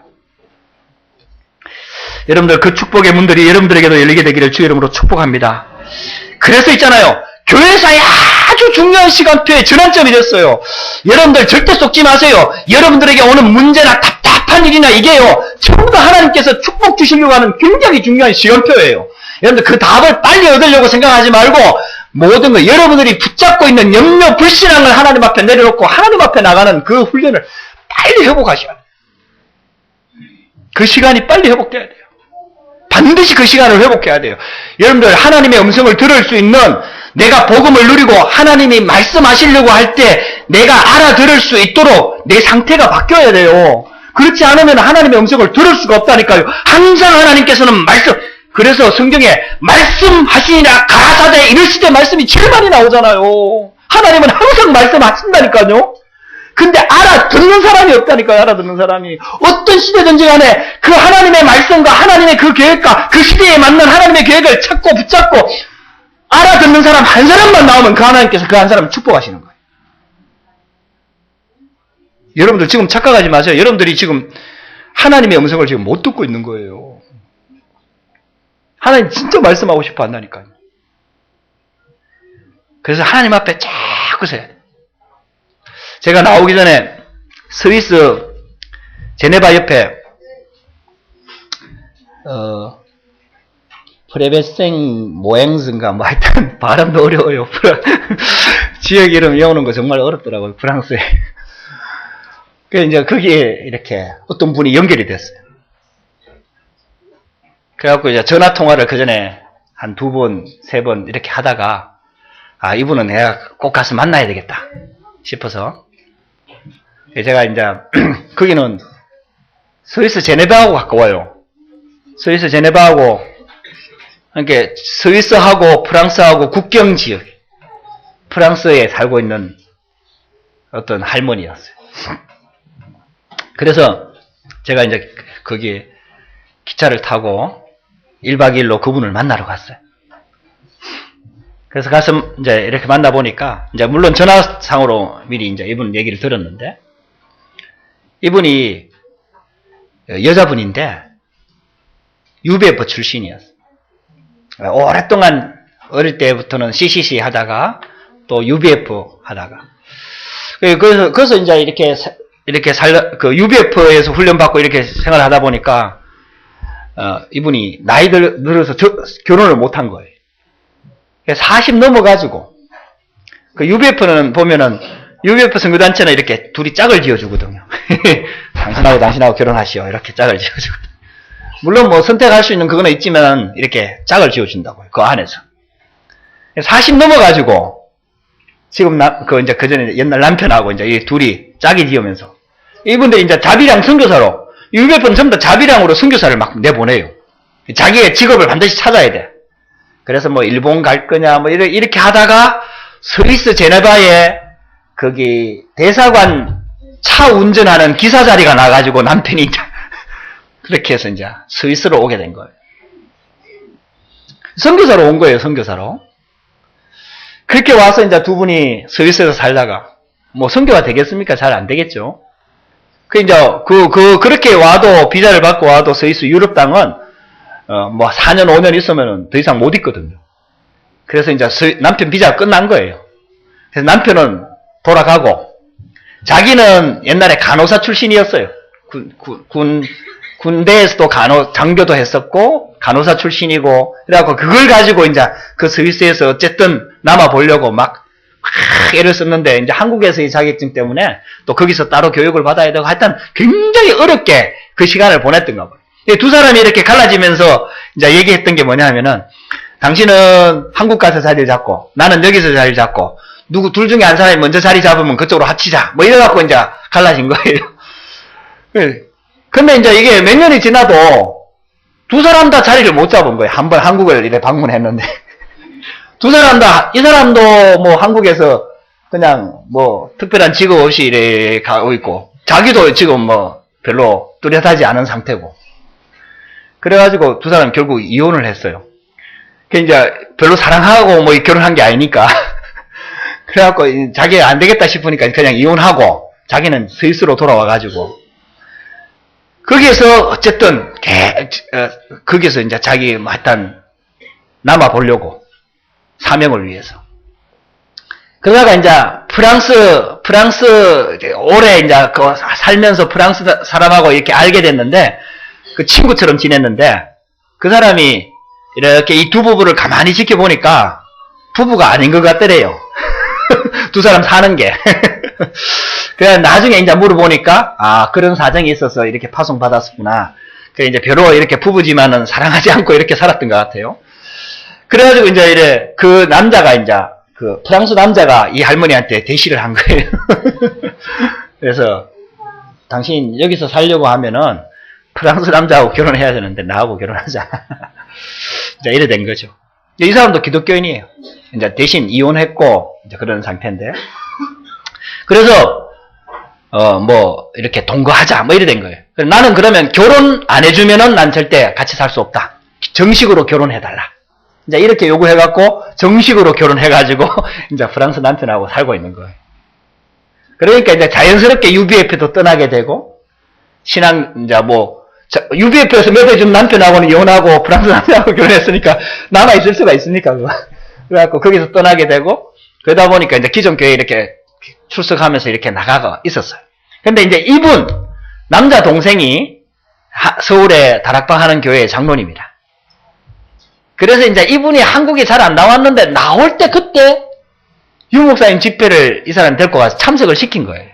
여러분들 그 축복의 문들이 여러분들에게도 열리게 되기를 주의 이름으로 축복합니다. 그래서 있잖아요. 교회사의 아주 중요한 시간표에 전환점이 됐어요. 여러분들 절대 속지 마세요. 여러분들에게 오는 문제나 답답한 일이나 이게요. 전부 다 하나님께서 축복 주시려고 하는 굉장히 중요한 시간표예요. 여러분들 그 답을 빨리 얻으려고 생각하지 말고 모든 거 여러분들이 붙잡고 있는 염려, 불신앙을 하나님 앞에 내려놓고 하나님 앞에 나가는 그 훈련을 빨리 회복하셔야 돼요. 그 시간이 빨리 회복돼야 돼요. 반드시 그 시간을 회복해야 돼요. 여러분들 하나님의 음성을 들을 수 있는 내가 복음을 누리고 하나님이 말씀하시려고 할 때 내가 알아들을 수 있도록 내 상태가 바뀌어야 돼요. 그렇지 않으면 하나님의 음성을 들을 수가 없다니까요. 항상 하나님께서는 그래서 성경에 말씀하시니라 가라사대 이르시되 말씀이 제일 많이 나오잖아요. 하나님은 항상 말씀하신다니까요. 근데 알아듣는 사람이 없다니까요. 알아듣는 사람이. 어떤 시대든지 간에 그 하나님의 말씀과 하나님의 그 계획과 그 시대에 맞는 하나님의 계획을 찾고 붙잡고 알아듣는 사람 한 사람만 나오면 그 하나님께서 그 한 사람을 축복하시는 거예요. 여러분들 지금 착각하지 마세요. 여러분들이 지금 하나님의 음성을 지금 못 듣고 있는 거예요. 하나님 진짜 말씀하고 싶어 한다니까요. 그래서 하나님 앞에 자꾸 서야 돼요. 제가 나오기 전에 스위스 제네바 옆에 프레베생 모앵스인가 뭐 하여튼 발음도 어려워요. 지역 이름 외우는 거 정말 어렵더라고요. 프랑스에. 그래서 이제 거기에 이렇게 어떤 분이 연결이 됐어요. 그래갖고 이제 전화 통화를 그 전에 한 2번, 3번 이렇게 하다가 아, 이분은 내가 꼭 가서 만나야 되겠다 싶어서 제가 이제 거기는 스위스 제네바하고 가까워요. 스위스 제네바하고 그러니까 스위스하고 프랑스하고 국경 지역 프랑스에 살고 있는 어떤 할머니였어요. 그래서 제가 이제 거기에 기차를 타고 1박 2일로 그분을 만나러 갔어요. 그래서 가서 이제 이렇게 만나보니까 이제 물론 전화상으로 미리 이제 이분 얘기를 들었는데 이분이 여자분인데 UBF 출신이었어요. 오랫동안 어릴 때부터는 CCC 하다가 또 UBF 하다가 그래서 이제 이렇게 그 UBF에서 훈련받고 이렇게 생활하다 보니까 이분이 나이 들어서 결혼을 못한 거예요. 40 넘어가지고 그 UBF는 보면은 UBF 선교단체는 이렇게 둘이 짝을 지어주거든요. 당신하고 결혼하시오 이렇게 짝을 지어주거든요. 물론 뭐 선택할 수 있는 그거는 있지만 이렇게 짝을 지어준다고요. 그 안에서 40 넘어가지고 지금 이제 그 전에 옛날 남편하고 이제 이 둘이 짝이 지으면서 이분들이 이제 자비랑 선교사로 UBF는 전부 다 자비랑으로 선교사를 막 내보내요. 자기의 직업을 반드시 찾아야 돼. 그래서 뭐 일본 갈 거냐 뭐 이렇게 하다가 스위스 제네바에 거기 대사관 차 운전하는 기사 자리가 나가지고 남편이 이제 그렇게 해서 이제 스위스로 오게 된 거예요. 선교사로 온 거예요. 선교사로. 그렇게 와서 이제 두 분이 스위스에서 살다가 뭐 선교가 되겠습니까? 잘 안 되겠죠. 그렇게 와도 비자를 받고 와도 스위스 유럽 땅은 뭐 4년 5년 있으면 더 이상 못 있거든요. 그래서 이제 남편 비자가 끝난 거예요. 그래서 남편은 돌아가고 자기는 옛날에 간호사 출신이었어요. 군대에서도 장교도 했었고 간호사 출신이고 그래갖고 그걸 가지고 이제 그 스위스에서 어쨌든 남아 보려고 막 애를 썼는데 이제 한국에서의 자격증 때문에 또 거기서 따로 교육을 받아야 되고 하여튼 굉장히 어렵게 그 시간을 보냈던가 봐요. 두 사람이 이렇게 갈라지면서 이제 얘기했던 게 뭐냐면은 당신은 한국 가서 자리를 잡고 나는 여기서 자리를 잡고 둘 중에 한 사람이 먼저 자리 잡으면 그쪽으로 합치자 뭐 이래갖고 이제 갈라진 거예요. 근데 이제 이게 몇 년이 지나도 두 사람 다 자리를 못 잡은 거예요. 한 번 한국을 이렇게 방문했는데 두 사람 다 이 사람도 뭐 한국에서 그냥 뭐 특별한 직업 없이 이렇게 가고 있고 자기도 지금 뭐 별로 뚜렷하지 않은 상태고 그래가지고 두 사람 결국 이혼을 했어요. 이제 별로 사랑하고 뭐 결혼한 게 아니니까 그래갖고 자기가 안 되겠다 싶으니까 그냥 이혼하고 자기는 스위스로 돌아와가지고 거기에서 어쨌든 거기서 이제 자기 하여튼 남아 보려고 사명을 위해서 그러다가 이제 프랑스 오래 이제 살면서 프랑스 사람하고 이렇게 알게 됐는데 그 친구처럼 지냈는데 그 사람이 이렇게 이 두 부부를 가만히 지켜보니까 부부가 아닌 것 같더래요. 두 사람 사는 게. 그래 나중에 이제 물어보니까 아 그런 사정이 있어서 이렇게 파송받았었구나. 그래 이제 별로 이렇게 부부지만은 사랑하지 않고 이렇게 살았던 것 같아요. 그래가지고 이제 그 남자가 이제 그 프랑스 남자가 이 할머니한테 대시를 한 거예요. 그래서 당신 여기서 살려고 하면은 프랑스 남자하고 결혼해야 되는데 나하고 결혼하자. 이제 이래 된 거죠. 이 사람도 기독교인이에요. 이제 대신 이혼했고 이제 그런 상태인데. 그래서 뭐 이렇게 동거하자 뭐 이래 된 거예요. 나는 그러면 결혼 안 해주면은 난 절대 같이 살 수 없다. 정식으로 결혼해달라. 이제 이렇게 요구해갖고 정식으로 결혼해가지고 이제 프랑스 남편하고 살고 있는 거예요. 그러니까 이제 자연스럽게 UBF도 떠나게 되고 신앙 이제 뭐 UBF에서 몇 해 준 남편하고는 이혼하고 프랑스 남편하고 결혼했으니까 남아 있을 수가 있습니까? 그거. 그래갖고 거기서 떠나게 되고 그러다 보니까 이제 기존 교회 이렇게 출석하면서 이렇게 나가가 있었어요. 근데 이제 이분 남자 동생이 서울에 다락방 하는 교회의 장로님이라. 그래서 이제 이분이 한국에 잘 안 나왔는데 나올 때 그때 유 목사님 집회를 이 사람 데리고 가서 참석을 시킨 거예요.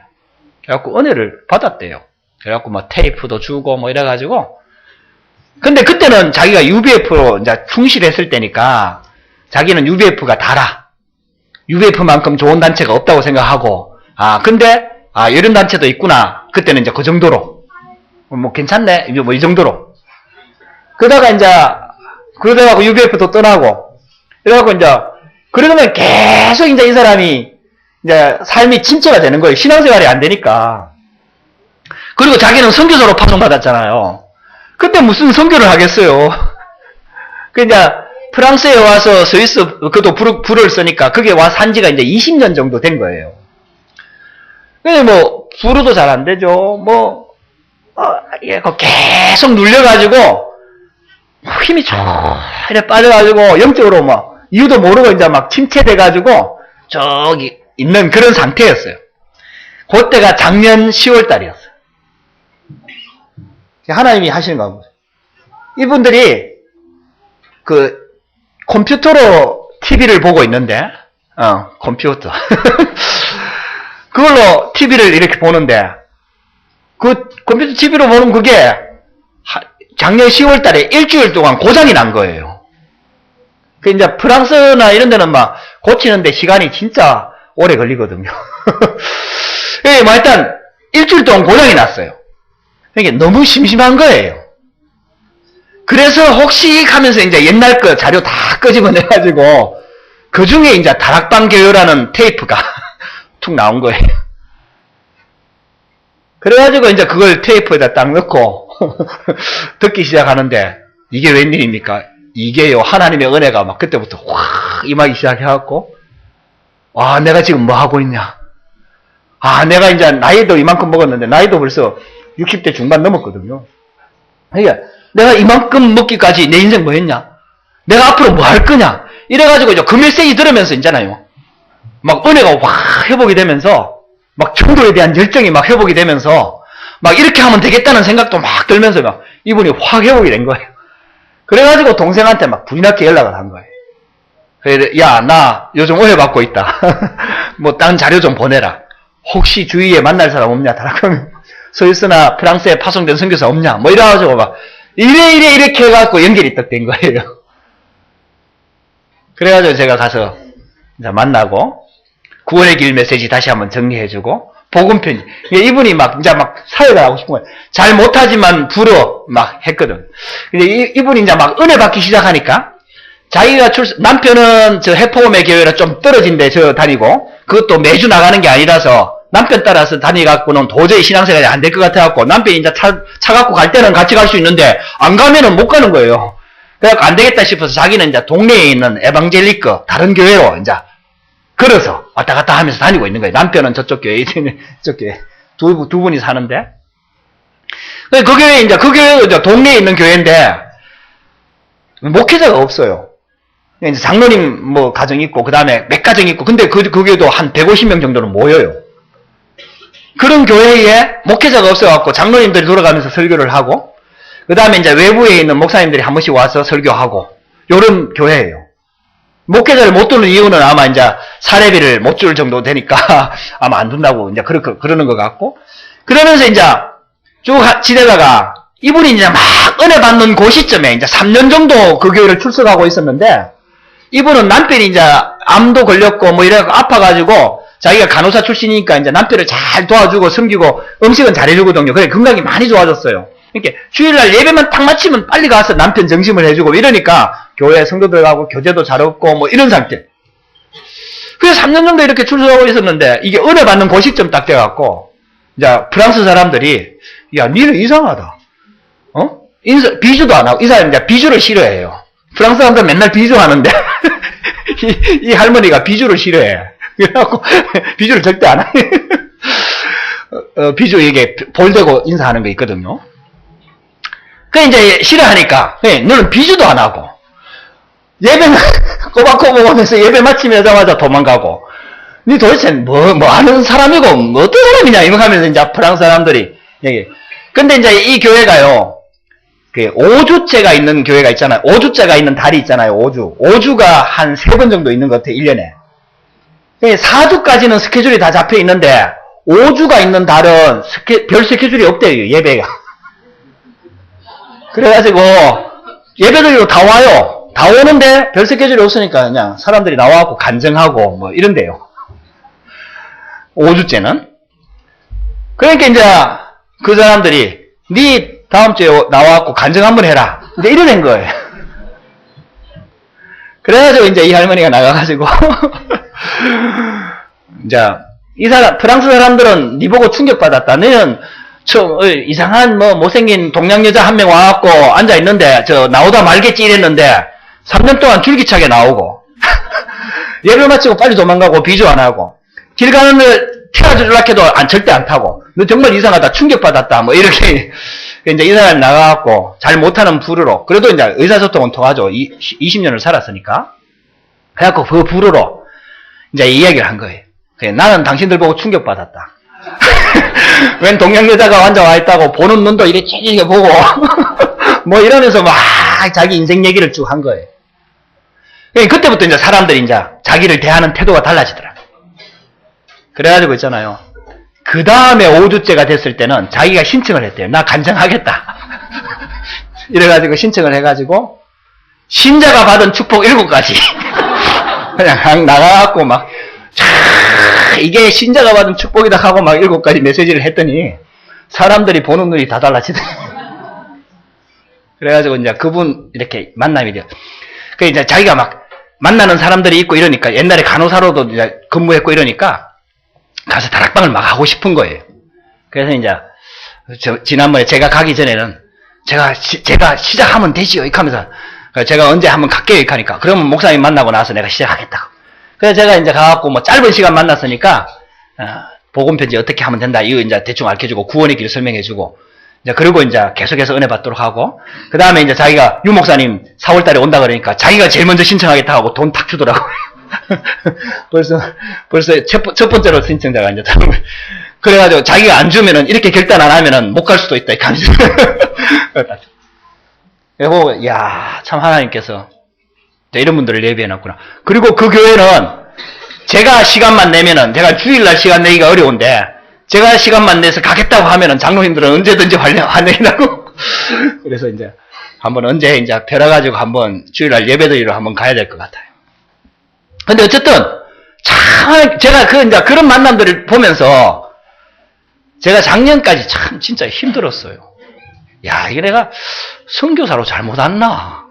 그래갖고 은혜를 받았대요. 그래갖고 뭐 테이프도 주고 뭐 이래가지고. 근데 그때는 자기가 UBF로 이제 충실했을 때니까 자기는 UBF가 다라. UBF만큼 좋은 단체가 없다고 생각하고, 근데, 이런 단체도 있구나. 그때는 이제 그 정도로. 뭐 괜찮네. 뭐 이 정도로. 그러다가 이제, 그러다가 UBF도 떠나고, 그래갖고 이제, 그러면 계속 이제 이 사람이, 이제 삶이 침체가 되는 거예요. 신앙생활이 안 되니까. 그리고 자기는 선교사로 파송받았잖아요. 그때 무슨 선교를 하겠어요. 그 이제, 프랑스에 와서 스위스, 그것도 불을 쓰니까 그게 와 산 지가 이제 20년 정도 된 거예요. 근데 뭐, 불어도 잘 안 되죠. 뭐, 계속 눌려가지고, 힘이 쫙 이렇게 빠져가지고, 영적으로 막, 이유도 모르고 이제 막 침체돼가지고, 저기 있는 그런 상태였어요. 그때가 작년 10월 달이었어요. 하나님이 하시는 거 보세요. 이분들이, 컴퓨터로 TV를 보고 있는데, 컴퓨터. 그걸로 TV를 이렇게 보는데, 그 컴퓨터 TV로 보는 그게 작년 10월 달에 일주일 동안 고장이 난 거예요. 그 이제 프랑스나 이런 데는 막 고치는데 시간이 진짜 오래 걸리거든요. 뭐 일단 일주일 동안 고장이 났어요. 이게 너무 심심한 거예요. 그래서 혹시 하면서 이제 옛날 거 자료 다 끄집어내가지고 그 중에 이제 다락방 교요라는 테이프가 툭 나온 거예요. 그래가지고 이제 그걸 테이프에다 딱 넣고 듣기 시작하는데 이게 웬일입니까? 이게요 하나님의 은혜가 막 그때부터 확 임하기 시작해갖고 와 내가 지금 뭐 하고 있냐? 내가 이제 나이도 이만큼 먹었는데 나이도 벌써 60대 중반 넘었거든요. 그러니까 내가 이만큼 먹기까지 내 인생 뭐 했냐? 내가 앞으로 뭐 할 거냐? 이래가지고 이제 그 메시지 들으면서 있잖아요. 막 은혜가 확 회복이 되면서, 막 청도에 대한 열정이 막 회복이 되면서, 막 이렇게 하면 되겠다는 생각도 막 들면서 막 이분이 확 회복이 된 거예요. 그래가지고 동생한테 막 부인하게 연락을 한 거예요. 그래, 야, 나 요즘 은혜 받고 있다. 뭐 딴 자료 좀 보내라. 혹시 주위에 만날 사람 없냐? 다락방 스위스나 프랑스에 파송된 선교사 없냐? 뭐 이래가지고 막 이렇게 해갖고 연결이 딱 된 거예요. 그래가지고 제가 가서 이제 만나고 구원의 길 메시지 다시 한번 정리해주고 복음 편지. 이분이 막 이제 막 사역을 하고 싶은 거예요. 잘 못하지만 불어 막 했거든. 근데 이분이 이제 막 은혜 받기 시작하니까 자기가 남편은 저 해포음의 교회라 좀 떨어진 데 저 다니고 그것도 매주 나가는 게 아니라서 남편 따라서 다니갖고는 도저히 신앙생활이 안 될 것 같아갖고 남편이 이제 차 갖고 갈 때는 같이 갈 수 있는데 안 가면은 못 가는 거예요. 그래갖고 안 되겠다 싶어서 자기는 이제 동네에 있는 에방젤리크 다른 교회로 이제 걸어서 왔다 갔다 하면서 다니고 있는 거예요. 남편은 저쪽 교회, 저쪽 교회 두 분이 사는데 그 교회 이제 그 교회 이제 동네에 있는 교회인데 목회자가 없어요. 이제 장로님 뭐 가정 있고 그 다음에 몇 가정 있고 근데 그 교회도 한 150명 정도는 모여요. 그런 교회에 목회자가 없어갖고 장로님들이 돌아가면서 설교를 하고 그 다음에 이제 외부에 있는 목사님들이 한 번씩 와서 설교하고 요런 교회예요. 목회자를 못 두는 이유는 아마 이제 사례비를 못 줄 정도 되니까 아마 안 둔다고 이제 그러는 것 같고 그러면서 이제 쭉 지내다가 이분이 이제 막 은혜 받는 그 시점에 이제 3년 정도 그 교회를 출석하고 있었는데 이분은 남편이 이제 암도 걸렸고 뭐 이래갖고 아파가지고 자기가 간호사 출신이니까 이제 남편을 잘 도와주고 섬기고 음식은 잘해주거든요. 그래 건강이 많이 좋아졌어요. 이렇게 주일날 예배만 딱 마치면 빨리 가서 남편 점심을 해주고 이러니까 교회 성도들 가고 교제도 잘 없고 뭐 이런 상태. 그래서 3년 정도 이렇게 출석하고 있었는데 이게 은혜 받는 그 시점 딱 돼갖고 이제 프랑스 사람들이 야 니는 이상하다. 비주도 안 하고 이 사람이 이제 비주를 싫어해요. 프랑스 사람들 맨날 비주하는데 이 할머니가 비주를 싫어해. 그래갖고 비주를 절대 안 해. 비주 이게 볼대고 인사하는 거 있거든요. 그 이제 싫어하니까 너는 비주도 안 하고 예배는 꼬박꼬박 오면서 예배 마치자마자 도망가고 니 도대체 뭐 하는 사람이고 뭐 어떤 사람이냐 이거 하면서 이제 프랑스 사람들이 얘기. 근데 이제 이 교회가요. 그 5주째가 있는 교회가 있잖아요. 5주째가 있는 달이 있잖아요. 5주가 한 3번 정도 있는 것 같아요. 1년에. 4주까지는 스케줄이 다 잡혀 있는데 5주가 있는 달은 별 스케줄이 없대요. 예배가. 그래가지고 예배드리러 다 와요. 다 오는데 별 스케줄이 없으니까 그냥 사람들이 나와갖고 간증하고 뭐 이런데요. 5주째는. 그러니까 이제 그 사람들이 네 다음 주에 나와갖고 간증 한번 해라. 이제 이러는 거예요. 그래가지고 이제 이 할머니가 나가가지고 이제 이 사람 프랑스 사람들은 네 보고 충격받았다. 너는 이상한 뭐 못생긴 동양 여자 한 명 와갖고 앉아 있는데 저 나오다 말겠지 이랬는데 3년 동안 줄기차게 나오고 예배 마치고 빨리 도망가고 비주 안 하고 길 가는 데 태워주려고 해도 절대 안 타고 너 정말 이상하다 충격받았다 뭐 이렇게 이제 이 사람이 나가갖고 잘 못하는 부르로 그래도 이제 의사소통은 통하죠. 20년을 살았으니까 그래갖고 그 부르로 이제 이야기를 한 거예요. 나는 당신들 보고 충격받았다. 웬 동양 여자가 앉아 와 있다고 보는 눈도 이렇게 찌릿하게 보고 뭐 이러면서 막 자기 인생 얘기를 쭉 한 거예요. 그때부터 이제 사람들이 이제 자기를 대하는 태도가 달라지더라. 그래가지고 있잖아요. 그 다음에 5주째가 됐을 때는 자기가 신청을 했대요. 나 간증하겠다. 이래가지고 신청을 해가지고 신자가 받은 축복 7가지 그냥 나가갖고 막 이게 신자가 받은 축복이다 하고 막 7가지 메시지를 했더니 사람들이 보는 눈이 다 달라지더라고요. 그래가지고 이제 그분 이렇게 만남이 돼요. 그 이제 자기가 막 만나는 사람들이 있고 이러니까 옛날에 간호사로도 이제 근무했고 이러니까 가서 다락방을 막 하고 싶은 거예요. 그래서 이제 지난번에 제가 가기 전에는 제가 시작하면 되지요 이렇게 하면서 제가 언제 한번 갈게요 이렇게 하니까 그러면 목사님 만나고 나서 내가 시작하겠다고. 그래서 제가 이제 가갖고 뭐 짧은 시간 만났으니까 복음 편지 어떻게 하면 된다 이거 이제 대충 알려주고 구원의 길 설명해주고 이제 그리고 이제 계속해서 은혜 받도록 하고 그 다음에 이제 자기가 유 목사님 4월달에 온다 그러니까 자기가 제일 먼저 신청하겠다 하고 돈 탁 주더라고요. 벌써 첫 번째로 신청자가 이제 그래가지고 자기가 안 주면은 이렇게 결단 안 하면은 못 갈 수도 있다 이렇게 하면서 그리고 야 참 하나님께서 이런 분들을 예비해놨구나. 그리고 그 교회는 제가 시간만 내면은 제가 주일날 시간 내기가 어려운데 제가 시간만 내서 가겠다고 하면은 장로님들은 언제든지 환영이라고. 그래서 이제 한번 언제 이제 벼라가지고 한번 주일날 예배드리러 한번 가야 될 것 같아요. 근데 어쨌든 참 제가 이제 그런 만남들을 보면서 제가 작년까지 참 진짜 힘들었어요. 야 이게 내가 선교사로 잘못 왔나?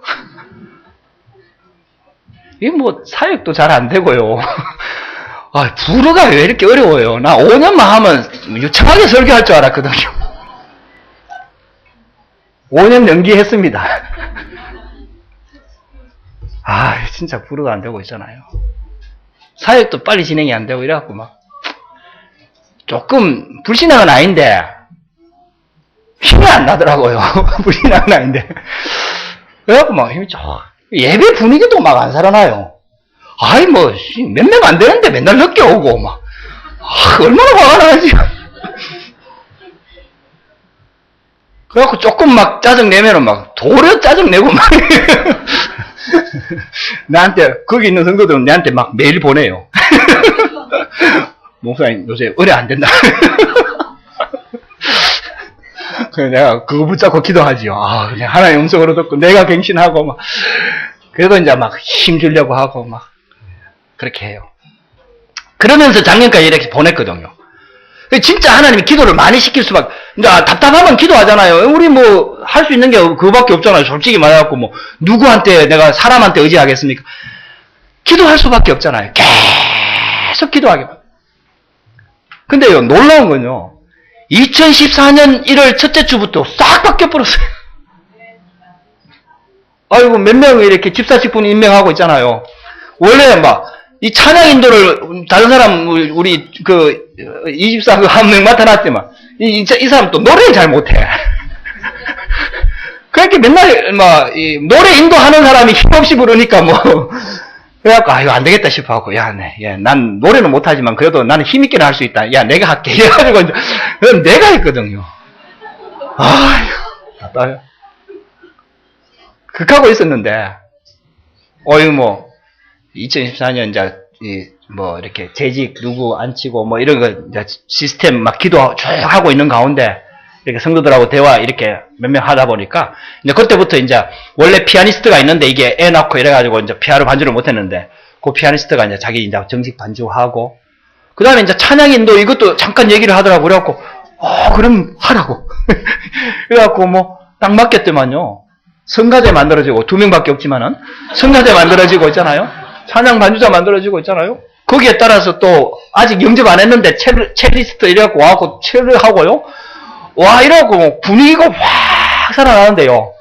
이게 뭐 사역도 잘 안 되고요. 아, 불어가 왜 이렇게 어려워요? 나 5년만 하면 유창하게 설교할 줄 알았거든요. 5년 연기했습니다. 아, 진짜 불어가 안 되고 있잖아요. 사역도 빨리 진행이 안 되고 이래갖고 막 조금 불신앙은 아닌데 힘이 안 나더라고요. 불신앙은 아닌데 그래갖고 막 힘이 예배 분위기도 막 안 살아나요. 아이 뭐 몇 명 안 되는데 맨날 늦게 오고 막 얼마나 화가 나지. 그래갖고 조금 막 짜증 내면은 막 도려 짜증 내고 막 나한테 거기 있는 성도들은 내한테 막 메일 보내요. 목사님 요새 의뢰 안 된다. 그래서 내가 그거 붙잡고 기도하지요. 아, 그냥 하나의 음성으로 듣고 내가 갱신하고 막 그래도 이제 막 힘주려고 하고 막 그렇게 해요. 그러면서 작년까지 이렇게 보냈거든요. 진짜 하나님이 기도를 많이 시킬 수밖에, 이제 답답하면 기도하잖아요. 우리 뭐, 할 수 있는 게 그거밖에 없잖아요. 솔직히 말해갖고 뭐, 누구한테, 내가 사람한테 의지하겠습니까? 기도할 수밖에 없잖아요. 계속 기도하게. 근데요, 놀라운 건요, 2014년 1월 첫째 주부터 싹 바뀌어버렸어요. 아이고, 몇 명이 이렇게 집사직분 임명하고 있잖아요. 원래 막, 이 찬양 인도를 다른 사람, 우리, 이 집사 한 명 맡아놨지만, 이 사람 또 노래를 잘 못해. 그렇게 맨날, 노래 인도하는 사람이 힘없이 부르니까 뭐, 그래갖고, 이거 안 되겠다 싶어갖고, 난 노래는 못하지만 그래도 나는 힘있게는 할 수 있다. 야, 내가 할게. 이래가지고, 그건 내가 했거든요. 답답해. 극하고 있었는데, 뭐, 2014년 이렇게 재직 누구 안 치고 뭐 이런 거 이제 시스템 막 기도 쭉 하고 있는 가운데 이렇게 성도들하고 대화 이렇게 몇 명 하다 보니까 이제 그때부터 이제 원래 피아니스트가 있는데 이게 애 낳고 이래가지고 이제 피아노 반주를 못 했는데 그 피아니스트가 이제 자기 이제 정식 반주하고 그 다음에 이제 찬양인도 이것도 잠깐 얘기를 하더라고. 그래갖고 그럼 하라고. 그래갖고 뭐 딱 맡겼더만요. 성가대 만들어지고 2명밖에 없지만은 성가대 만들어지고 있잖아요. 찬양 반주자 만들어지고 있잖아요. 거기에 따라서 또 아직 영접 안 했는데 첼리스트 이래갖고 와갖고 첼을 하고요. 와 이래갖고 뭐 분위기가 확 살아나는데요.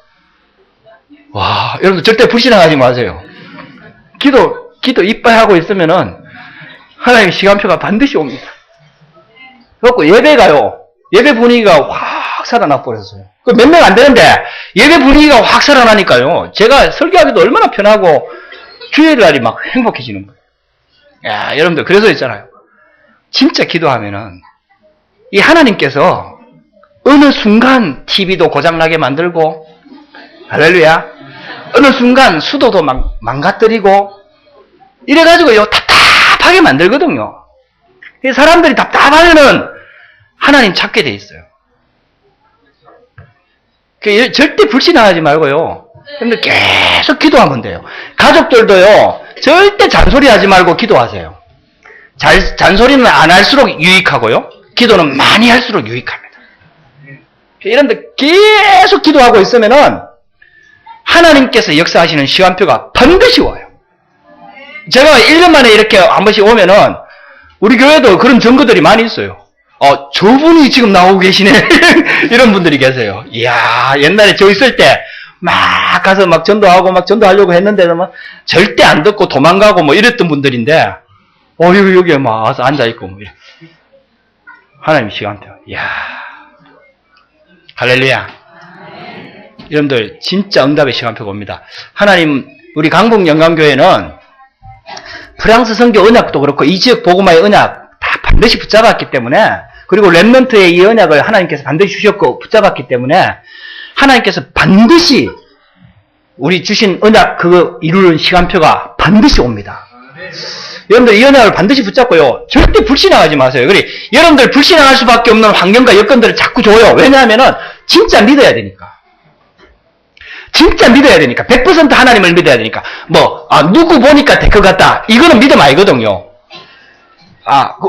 와 여러분들 절대 불신앙하지 마세요. 기도 이빠이 하고 있으면은 하나님의 시간표가 반드시 옵니다. 그래갖고 예배 분위기가 확 살아나 버렸어요. 몇 명 안 되는데 예배 분위기가 확 살아나니까요. 제가 설교하기도 얼마나 편하고 주일날이 막 행복해지는 거예요. 야, 여러분들 그래서 있잖아요. 진짜 기도하면은 이 하나님께서 어느 순간 TV도 고장나게 만들고 할렐루야. 어느 순간 수도도 망가뜨리고 이래가지고요 답답하게 만들거든요. 사람들이 답답하면은 하나님 찾게 돼 있어요. 절대 불신하지 말고요. 근데 계속 기도하면 돼요. 가족들도요, 절대 잔소리하지 말고 기도하세요. 잔소리는 안 할수록 유익하고요. 기도는 많이 할수록 유익합니다. 이런데 계속 기도하고 있으면은 하나님께서 역사하시는 시간표가 반드시 와요. 제가 1년 만에 이렇게 한 번씩 오면은 우리 교회도 그런 증거들이 많이 있어요. 저분이 지금 나오고 계시네. 이런 분들이 계세요. 이야, 옛날에 저 있을 때 막 가서 막 전도하고 막 전도하려고 했는데 막 절대 안 듣고 도망가고 뭐 이랬던 분들인데 여기에 막 와서 앉아있고 뭐 하나님 시간표. 이야, 할렐루야. 여러분들 진짜 응답의 시간표가 옵니다. 하나님, 우리 강북 영광교회는 프랑스 선교 언약도 그렇고 이 지역 복음화의 언약 다 반드시 붙잡았기 때문에, 그리고 렘넌트의 이 언약을 하나님께서 반드시 주셨고 붙잡았기 때문에 하나님께서 반드시 우리 주신 언약 그거 이루는 시간표가 반드시 옵니다. 여러분들 이 언약을 반드시 붙잡고요. 절대 불신앙하지 마세요. 그래, 여러분들 불신앙할 수밖에 없는 환경과 여건들을 자꾸 줘요. 왜냐하면은 진짜 믿어야 되니까. 진짜 믿어야 되니까. 100% 하나님을 믿어야 되니까. 누구 보니까 될 것 같다. 이거는 믿음 아니거든요.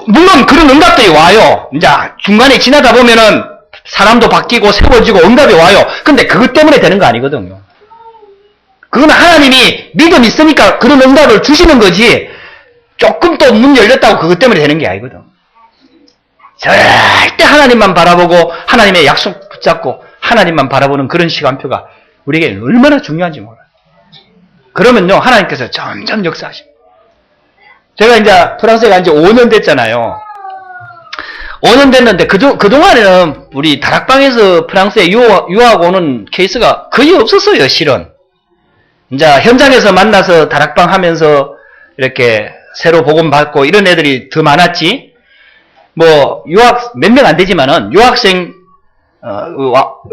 물론 그런 응답들이 와요. 이제 중간에 지나다 보면은 사람도 바뀌고 세워지고 응답이 와요. 근데 그것 때문에 되는 거 아니거든요. 그건 하나님이 믿음 있으니까 그런 응답을 주시는 거지, 조금 또 문 열렸다고 그것 때문에 되는 게 아니거든. 절대 하나님만 바라보고 하나님의 약속 붙잡고 하나님만 바라보는 그런 시간표가 우리에게 얼마나 중요한지 몰라요. 그러면요, 하나님께서 점점 역사하십니다. 제가 이제 프랑스에 간 지 5년 됐잖아요. 5년 됐는데 그동안에는 우리 다락방에서 프랑스에 유학 오는 케이스가 거의 없었어요, 실은. 이제 현장에서 만나서 다락방 하면서 이렇게 새로 복음 받고 이런 애들이 더 많았지. 유학 몇 명 안 되지만은 유학생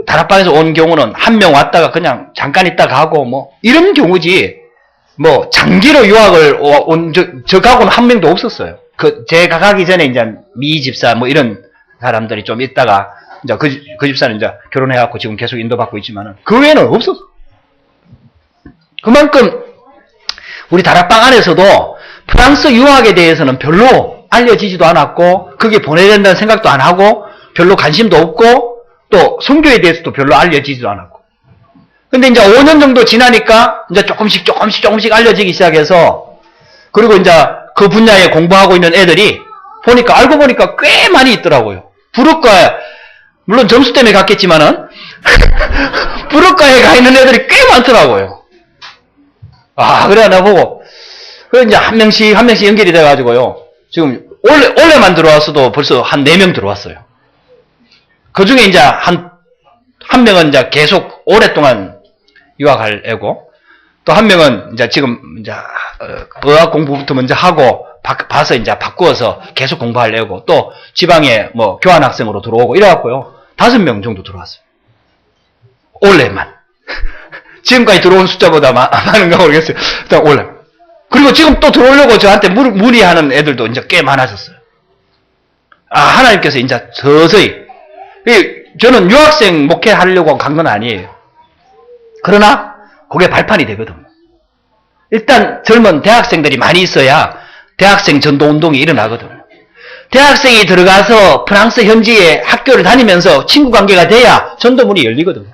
다락방에서 온 경우는 한 명 왔다가 그냥 잠깐 있다 가고 이런 경우지. 장기로 유학을 온 저하고는 한 명도 없었어요. 제가 가기 전에 이제 미 집사 이런 사람들이 좀 있다가 이제 그 집사는 이제 결혼해갖고 지금 계속 인도받고 있지만은 그 외에는 없었어. 그만큼 우리 다락방 안에서도 프랑스 유학에 대해서는 별로 알려지지도 않았고 그게 보내야 된다는 생각도 안 하고 별로 관심도 없고 또 선교에 대해서도 별로 알려지지도 않았고 근데 이제 5년 정도 지나니까 이제 조금씩 알려지기 시작해서 그리고 이제 그 분야에 공부하고 있는 애들이 보니까 알고 보니까 꽤 많이 있더라고요. 부르과에 물론 점수 때문에 갔겠지만은 부르과에 가 있는 애들이 꽤 많더라고요. 아 그래 나 보고 그 이제 한 명씩 연결이 돼가지고요. 지금 올해만 들어왔어도 벌써 한 4명 들어왔어요. 그 중에 이제 한 명은 이제 계속 오랫동안 유학할 애고, 또 한 명은 이제 지금 이제 어학 공부부터 먼저 하고 봐서 이제 바꾸어서 계속 공부할 애고, 또 지방에 뭐 교환 학생으로 들어오고 이래갖고요. 5명 정도 들어왔어요. 올해만. 지금까지 들어온 숫자보다 많은가 모르겠어요. 일단 올해. 그리고 지금 또 들어오려고 저한테 문의하는 애들도 이제 꽤 많아졌어요. 아, 하나님께서 이제 서서히. 저는 유학생 목회하려고 간 건 아니에요. 그러나, 그게 발판이 되거든요. 일단 젊은 대학생들이 많이 있어야 대학생 전도 운동이 일어나거든요. 대학생이 들어가서 프랑스 현지에 학교를 다니면서 친구 관계가 돼야 전도문이 열리거든요.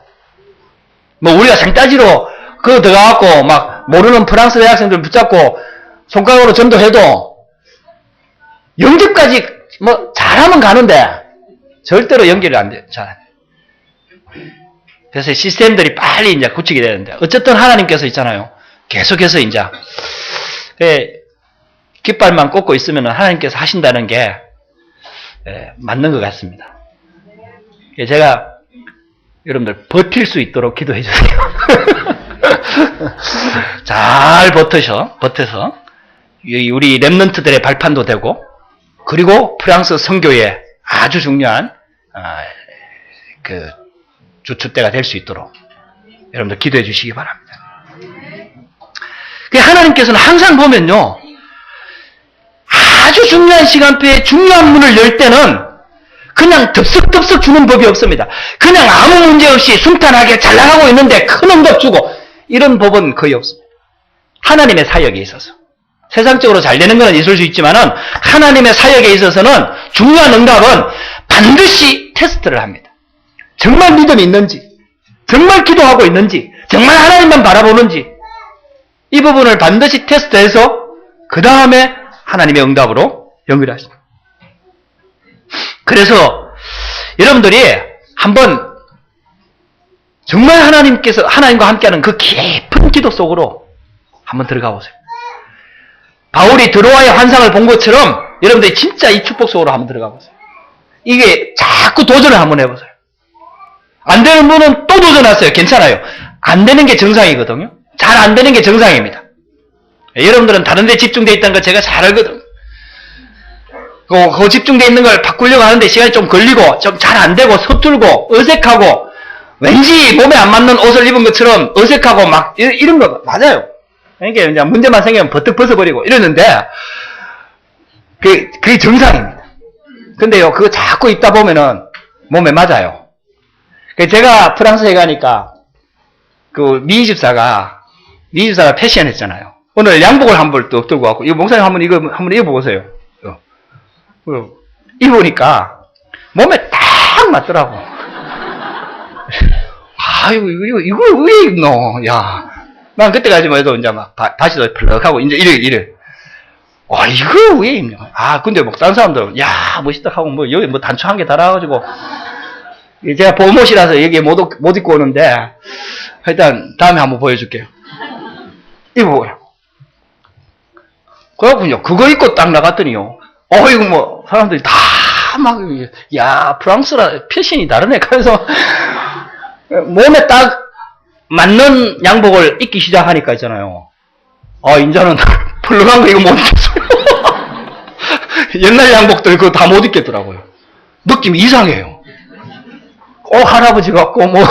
뭐 우리가 생따지로 그거 들어가갖고 막 모르는 프랑스 대학생들 붙잡고 손가락으로 전도해도 영접까지 뭐 잘하면 가는데 절대로 연결이 안 돼요. 잘 안 돼요. 그래서 시스템들이 빨리 이제 굳히게 되는데 어쨌든 하나님께서 있잖아요. 계속해서 이제 깃발만 꽂고 있으면 하나님께서 하신다는 게 맞는 것 같습니다. 제가 여러분들 버틸 수 있도록 기도해 주세요. 잘 버텨서 우리 렘넌트들의 발판도 되고 그리고 프랑스 선교의 아주 중요한 그 주축대가 될 수 있도록 여러분들 기도해 주시기 바랍니다. 하나님께서는 항상 보면요, 아주 중요한 시간표에 중요한 문을 열 때는 그냥 덥석덥석 주는 법이 없습니다. 그냥 아무 문제 없이 순탄하게 잘 나가고 있는데 큰 응답 주고 이런 법은 거의 없습니다. 하나님의 사역에 있어서. 세상적으로 잘 되는 건 있을 수 있지만은 하나님의 사역에 있어서는 중요한 응답은 반드시 테스트를 합니다. 정말 믿음이 있는지, 정말 기도하고 있는지, 정말 하나님만 바라보는지 이 부분을 반드시 테스트해서 그 다음에 하나님의 응답으로 연결하십니다. 그래서 여러분들이 한번 정말 하나님과 함께하는 그 깊은 기도 속으로 한번 들어가 보세요. 바울이 드로아의 환상을 본 것처럼 여러분들이 진짜 이 축복 속으로 한번 들어가 보세요. 이게 자꾸 도전을 한번 해보세요. 안 되는 분은 또 도전하세요. 괜찮아요. 안 되는 게 정상이거든요. 잘 안 되는 게 정상입니다. 여러분들은 다른 데 집중되어 있다는 걸 제가 잘 알거든요. 그 집중되어 있는 걸 바꾸려고 하는데 시간이 좀 걸리고 좀 잘 안 되고 서툴고 어색하고 왠지 몸에 안 맞는 옷을 입은 것처럼 어색하고 막 이런 거 맞아요. 그러니까 이제 문제만 생기면 버뜩 벗어버리고 이러는데 그게 정상입니다. 근데요, 그거 자꾸 입다 보면은 몸에 맞아요. 제가 프랑스에 가니까 그 미집사가 패션 했잖아요. 오늘 양복을 한 벌 또 들고 왔고, 이거 목사님 한번 입어보세요. 입으니까 몸에 딱 맞더라고. 이걸 왜 입노? 야. 난 그때까지만 해도 이제 막 바지도 펄럭하고 이제 이래. 이거 왜 입냐? 근데 뭐 다른 사람들은 야, 멋있다 하고 뭐 여기 뭐 단추 한 개 달아가지고 제가 봄옷이라서 여기에 못 입고 오는데 일단 다음에 한번 보여줄게요. 입어보요. 그래갖고요, 그거 입고 딱 나갔더니요, 이거 뭐 사람들이 다 막 야, 프랑스라 패션이 다르네 하면서 몸에 딱 맞는 양복을 입기 시작하니까 있잖아요. 이제는 펄럭한 거 이거 못 입겠어요. 옛날 양복들 그거 다 못 입겠더라고요. 느낌이 이상해요. 할아버지 같고 뭐.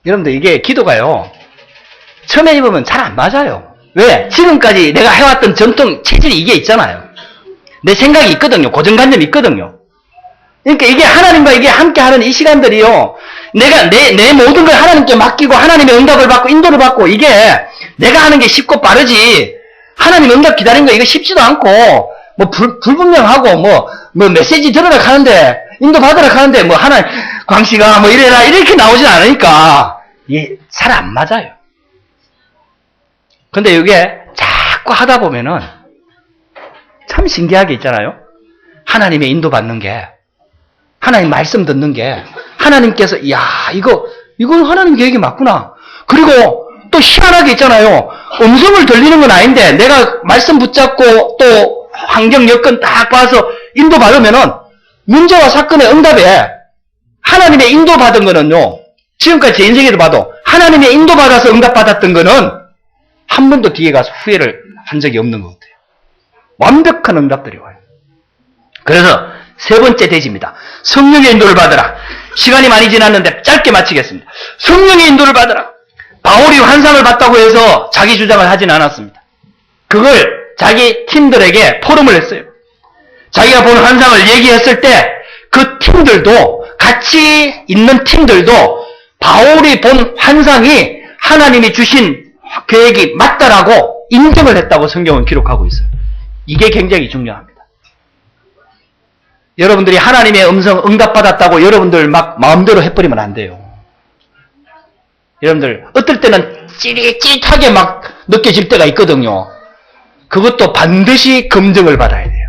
여러분들 이게 기도가요, 처음에 입으면 잘 안 맞아요. 왜? 지금까지 내가 해왔던 전통 체질이 이게 있잖아요. 내 생각이 있거든요. 고정관념이 있거든요. 그러니까 이게 하나님과 이게 함께하는 이 시간들이요. 내 모든 걸 하나님께 맡기고 하나님의 응답을 받고 인도를 받고 이게 내가 하는 게 쉽고 빠르지. 하나님 응답 기다리는 거 이거 쉽지도 않고 뭐 불분명하고 뭐 메시지 들으라 하는데 인도 받으라 하는데 뭐 하나님 광씨가 뭐 이래라 이렇게 나오진 않으니까 이게 잘 안 맞아요. 근데 이게 자꾸 하다 보면은 참 신기하게 있잖아요. 하나님의 인도 받는 게 하나님 말씀 듣는 게 하나님께서 이거 하나님 계획이 맞구나. 그리고 또 희한하게 있잖아요. 음성을 들리는 건 아닌데 내가 말씀 붙잡고 또 환경 여건 딱 봐서 인도 받으면은 문제와 사건의 응답에 하나님의 인도 받은 거는요. 지금까지 제 인생에도 봐도 하나님의 인도 받아서 응답 받았던 거는 한 번도 뒤에 가서 후회를 한 적이 없는 것 같아요. 완벽한 응답들이 와요. 그래서 세 번째 대지입니다. 성령의 인도를 받으라. 시간이 많이 지났는데 짧게 마치겠습니다. 성령의 인도를 받으라. 바울이 환상을 봤다고 해서 자기 주장을 하진 않았습니다. 그걸 자기 팀들에게 포럼을 했어요. 자기가 본 환상을 얘기했을 때 그 팀들도 같이 있는 팀들도 바울이 본 환상이 하나님이 주신 계획이 맞다라고 인정을 했다고 성경은 기록하고 있어요. 이게 굉장히 중요합니다. 여러분들이 하나님의 음성 응답받았다고 여러분들 막 마음대로 해버리면 안 돼요. 여러분들 어떨 때는 찌릿찌릿하게 막 느껴질 때가 있거든요. 그것도 반드시 검증을 받아야 돼요.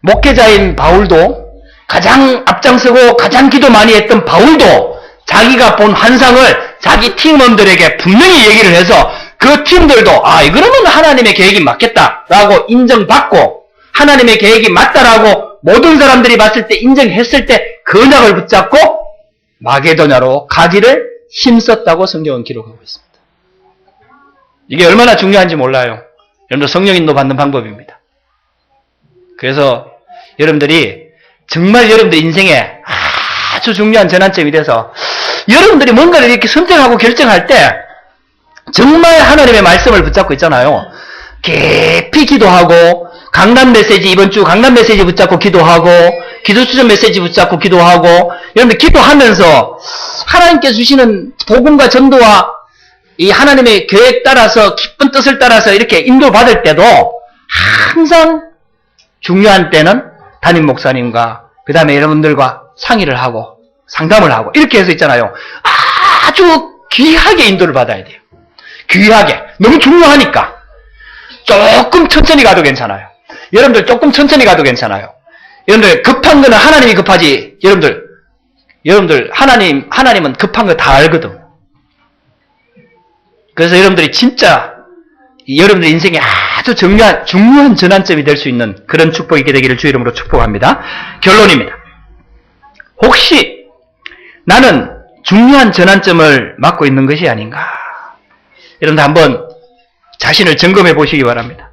목회자인 바울도 가장 앞장서고 가장 기도 많이 했던 바울도 자기가 본 환상을 자기 팀원들에게 분명히 얘기를 해서 그 팀들도 이거는 하나님의 계획이 맞겠다라고 인정받고 하나님의 계획이 맞다라고 모든 사람들이 봤을 때 인정했을 때 근약을 붙잡고 마게도냐로 가기를 힘썼다고 성경은 기록하고 있습니다. 이게 얼마나 중요한지 몰라요. 여러분들 성령 인도 받는 방법입니다. 그래서 여러분들이 정말 여러분들 인생에 아주 중요한 전환점이 돼서 여러분들이 뭔가를 이렇게 선택하고 결정할 때 정말 하나님의 말씀을 붙잡고 있잖아요. 깊이 기도하고 강단 메시지 이번 주 강단 메시지 붙잡고 기도하고 기도수전 메시지 붙잡고 기도하고 여러분들 기도하면서 하나님께 주시는 복음과 전도와 이 하나님의 계획 따라서 기쁜 뜻을 따라서 이렇게 인도받을 때도 항상 중요한 때는 담임 목사님과 그 다음에 여러분들과 상의를 하고 상담을 하고 이렇게 해서 있잖아요. 아주 귀하게 인도를 받아야 돼요. 귀하게. 너무 중요하니까. 조금 천천히 가도 괜찮아요. 여러분들 조금 천천히 가도 괜찮아요. 여러분들 급한 거는 하나님이 급하지. 여러분들 하나님은 급한 거 다 알거든. 그래서 여러분들이 진짜 여러분들 인생에 아주 중요한 전환점이 될 수 있는 그런 축복이 있게 되기를 주 이름으로 축복합니다. 결론입니다. 혹시 나는 중요한 전환점을 맞고 있는 것이 아닌가? 여러분들 한번 자신을 점검해 보시기 바랍니다.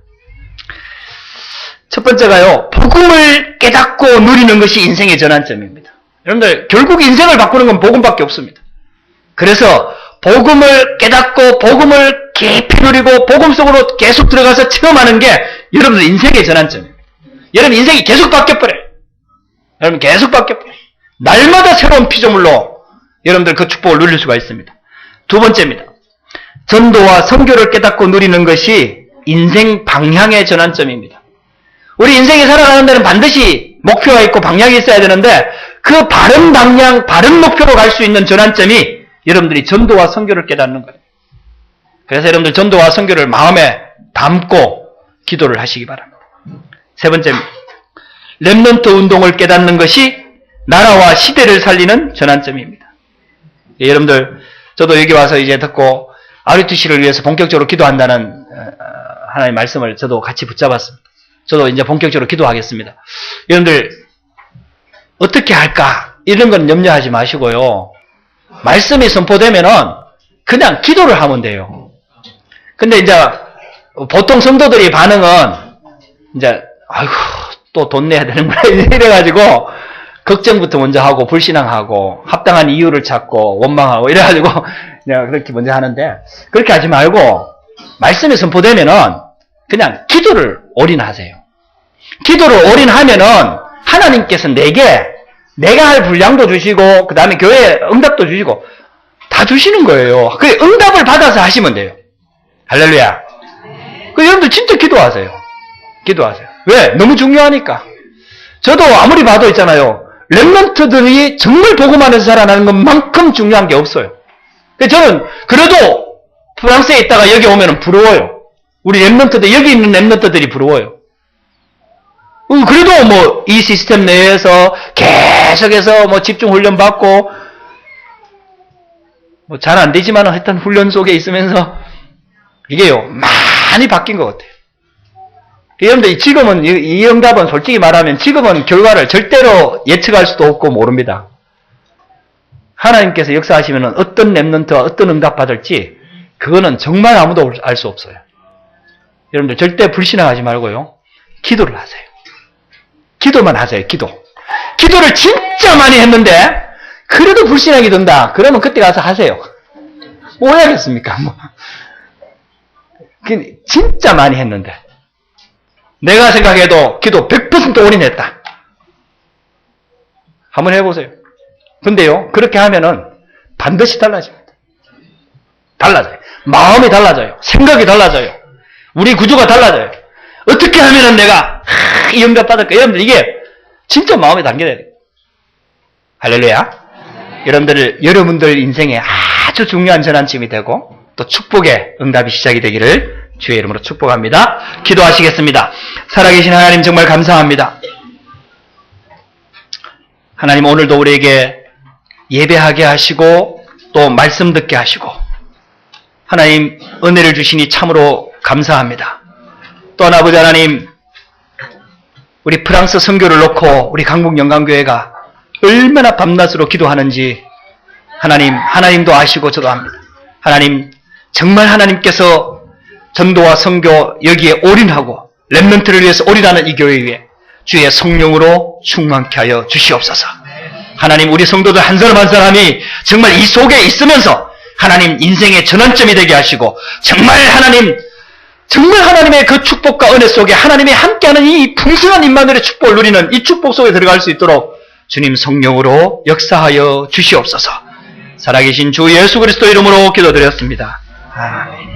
첫 번째가요, 복음을 깨닫고 누리는 것이 인생의 전환점입니다. 여러분들 결국 인생을 바꾸는 건 복음밖에 없습니다. 그래서 복음을 깨닫고 복음을 깊이 누리고 복음 속으로 계속 들어가서 체험하는 게 여러분들 인생의 전환점입니다. 여러분 인생이 계속 바뀌어버려요. 여러분 계속 바뀌어버려요. 날마다 새로운 피조물로 여러분들 그 축복을 누릴 수가 있습니다. 두 번째입니다. 전도와 선교를 깨닫고 누리는 것이 인생 방향의 전환점입니다. 우리 인생에 살아가는 데는 반드시 목표가 있고 방향이 있어야 되는데 그 바른 방향, 바른 목표로 갈 수 있는 전환점이 여러분들이 전도와 선교를 깨닫는 거예요. 그래서 여러분들 전도와 선교를 마음에 담고 기도를 하시기 바랍니다. 세 번째입니다. 렘넌트 운동을 깨닫는 것이 나라와 시대를 살리는 전환점입니다. 예, 여러분들 저도 여기 와서 이제 듣고 RUTC를 위해서 본격적으로 기도한다는 하나님의 말씀을 저도 같이 붙잡았습니다. 저도 이제 본격적으로 기도하겠습니다. 여러분들 어떻게 할까? 이런 건 염려하지 마시고요. 말씀이 선포되면은 그냥 기도를 하면 돼요. 근데 이제 보통 성도들이 반응은 이제 아이고 또 돈 내야 되는구나 이래가지고 걱정부터 먼저 하고 불신앙하고 합당한 이유를 찾고 원망하고 이래가지고 그냥 그렇게 먼저 하는데 그렇게 하지 말고 말씀이 선포되면은 그냥 기도를 올인하세요. 기도를 올인하면은 하나님께서 내가 할 분량도 주시고 그 다음에 교회 응답도 주시고 다 주시는 거예요. 그 응답을 받아서 하시면 돼요. 할렐루야. 그 여러분들 진짜 기도하세요. 기도하세요. 왜? 너무 중요하니까. 저도 아무리 봐도 있잖아요. 렘넌트들이 정말 복음안에서 자라나는 것만큼 중요한 게 없어요. 저는 그래도 프랑스에 있다가 여기 오면 부러워요. 우리 렘넌트들, 여기 있는 렘넌트들이 부러워요. 그래도 뭐 이 시스템 내에서 계속해서 뭐 집중 훈련 받고 뭐 잘 안 되지만 하여튼 훈련 속에 있으면서 이게요 많이 바뀐 것 같아요. 여러분들 지금은 이 응답은 솔직히 말하면 지금은 결과를 절대로 예측할 수도 없고 모릅니다. 하나님께서 역사하시면 어떤 렘넌트와 어떤 응답 받을지 그거는 정말 아무도 알 수 없어요. 여러분들 절대 불신앙하지 말고요. 기도를 하세요. 기도만 하세요. 기도를 진짜 많이 했는데 그래도 불신앙이 든다. 그러면 그때 가서 하세요. 뭐 해야겠습니까? 뭐. 진짜 많이 했는데 내가 생각해도 기도 100% 올인했다. 한번 해보세요. 근데요, 그렇게 하면은 반드시 달라집니다. 달라져요. 마음이 달라져요. 생각이 달라져요. 우리 구조가 달라져요. 어떻게 하면은 내가 이 응답 받을까? 여러분들 이게 진짜 마음에 담겨야 돼요. 할렐루야. 여러분들 인생에 아주 중요한 전환점이 되고 또 축복의 응답이 시작이 되기를 주의 이름으로 축복합니다. 기도하시겠습니다. 살아계신 하나님 정말 감사합니다. 하나님 오늘도 우리에게 예배하게 하시고 또 말씀 듣게 하시고 하나님 은혜를 주시니 참으로 감사합니다. 또 아버지 하나님 우리 프랑스 선교를 놓고 우리 강북영광교회가 얼마나 밤낮으로 기도하는지 하나님도 아시고 저도 압니다. 하나님 정말 하나님께서 전도와 선교 여기에 올인하고 렘넌트를 위해서 올인하는 이 교회 위에 주의 성령으로 충만케 하여 주시옵소서. 하나님 우리 성도들 한 사람 한 사람이 정말 이 속에 있으면서 하나님 인생의 전환점이 되게 하시고 정말 하나님의 그 축복과 은혜 속에 하나님이 함께하는 이 풍성한 임마누엘의 축복을 누리는 이 축복 속에 들어갈 수 있도록 주님 성령으로 역사하여 주시옵소서. 살아계신 주 예수 그리스도 이름으로 기도드렸습니다. 아멘.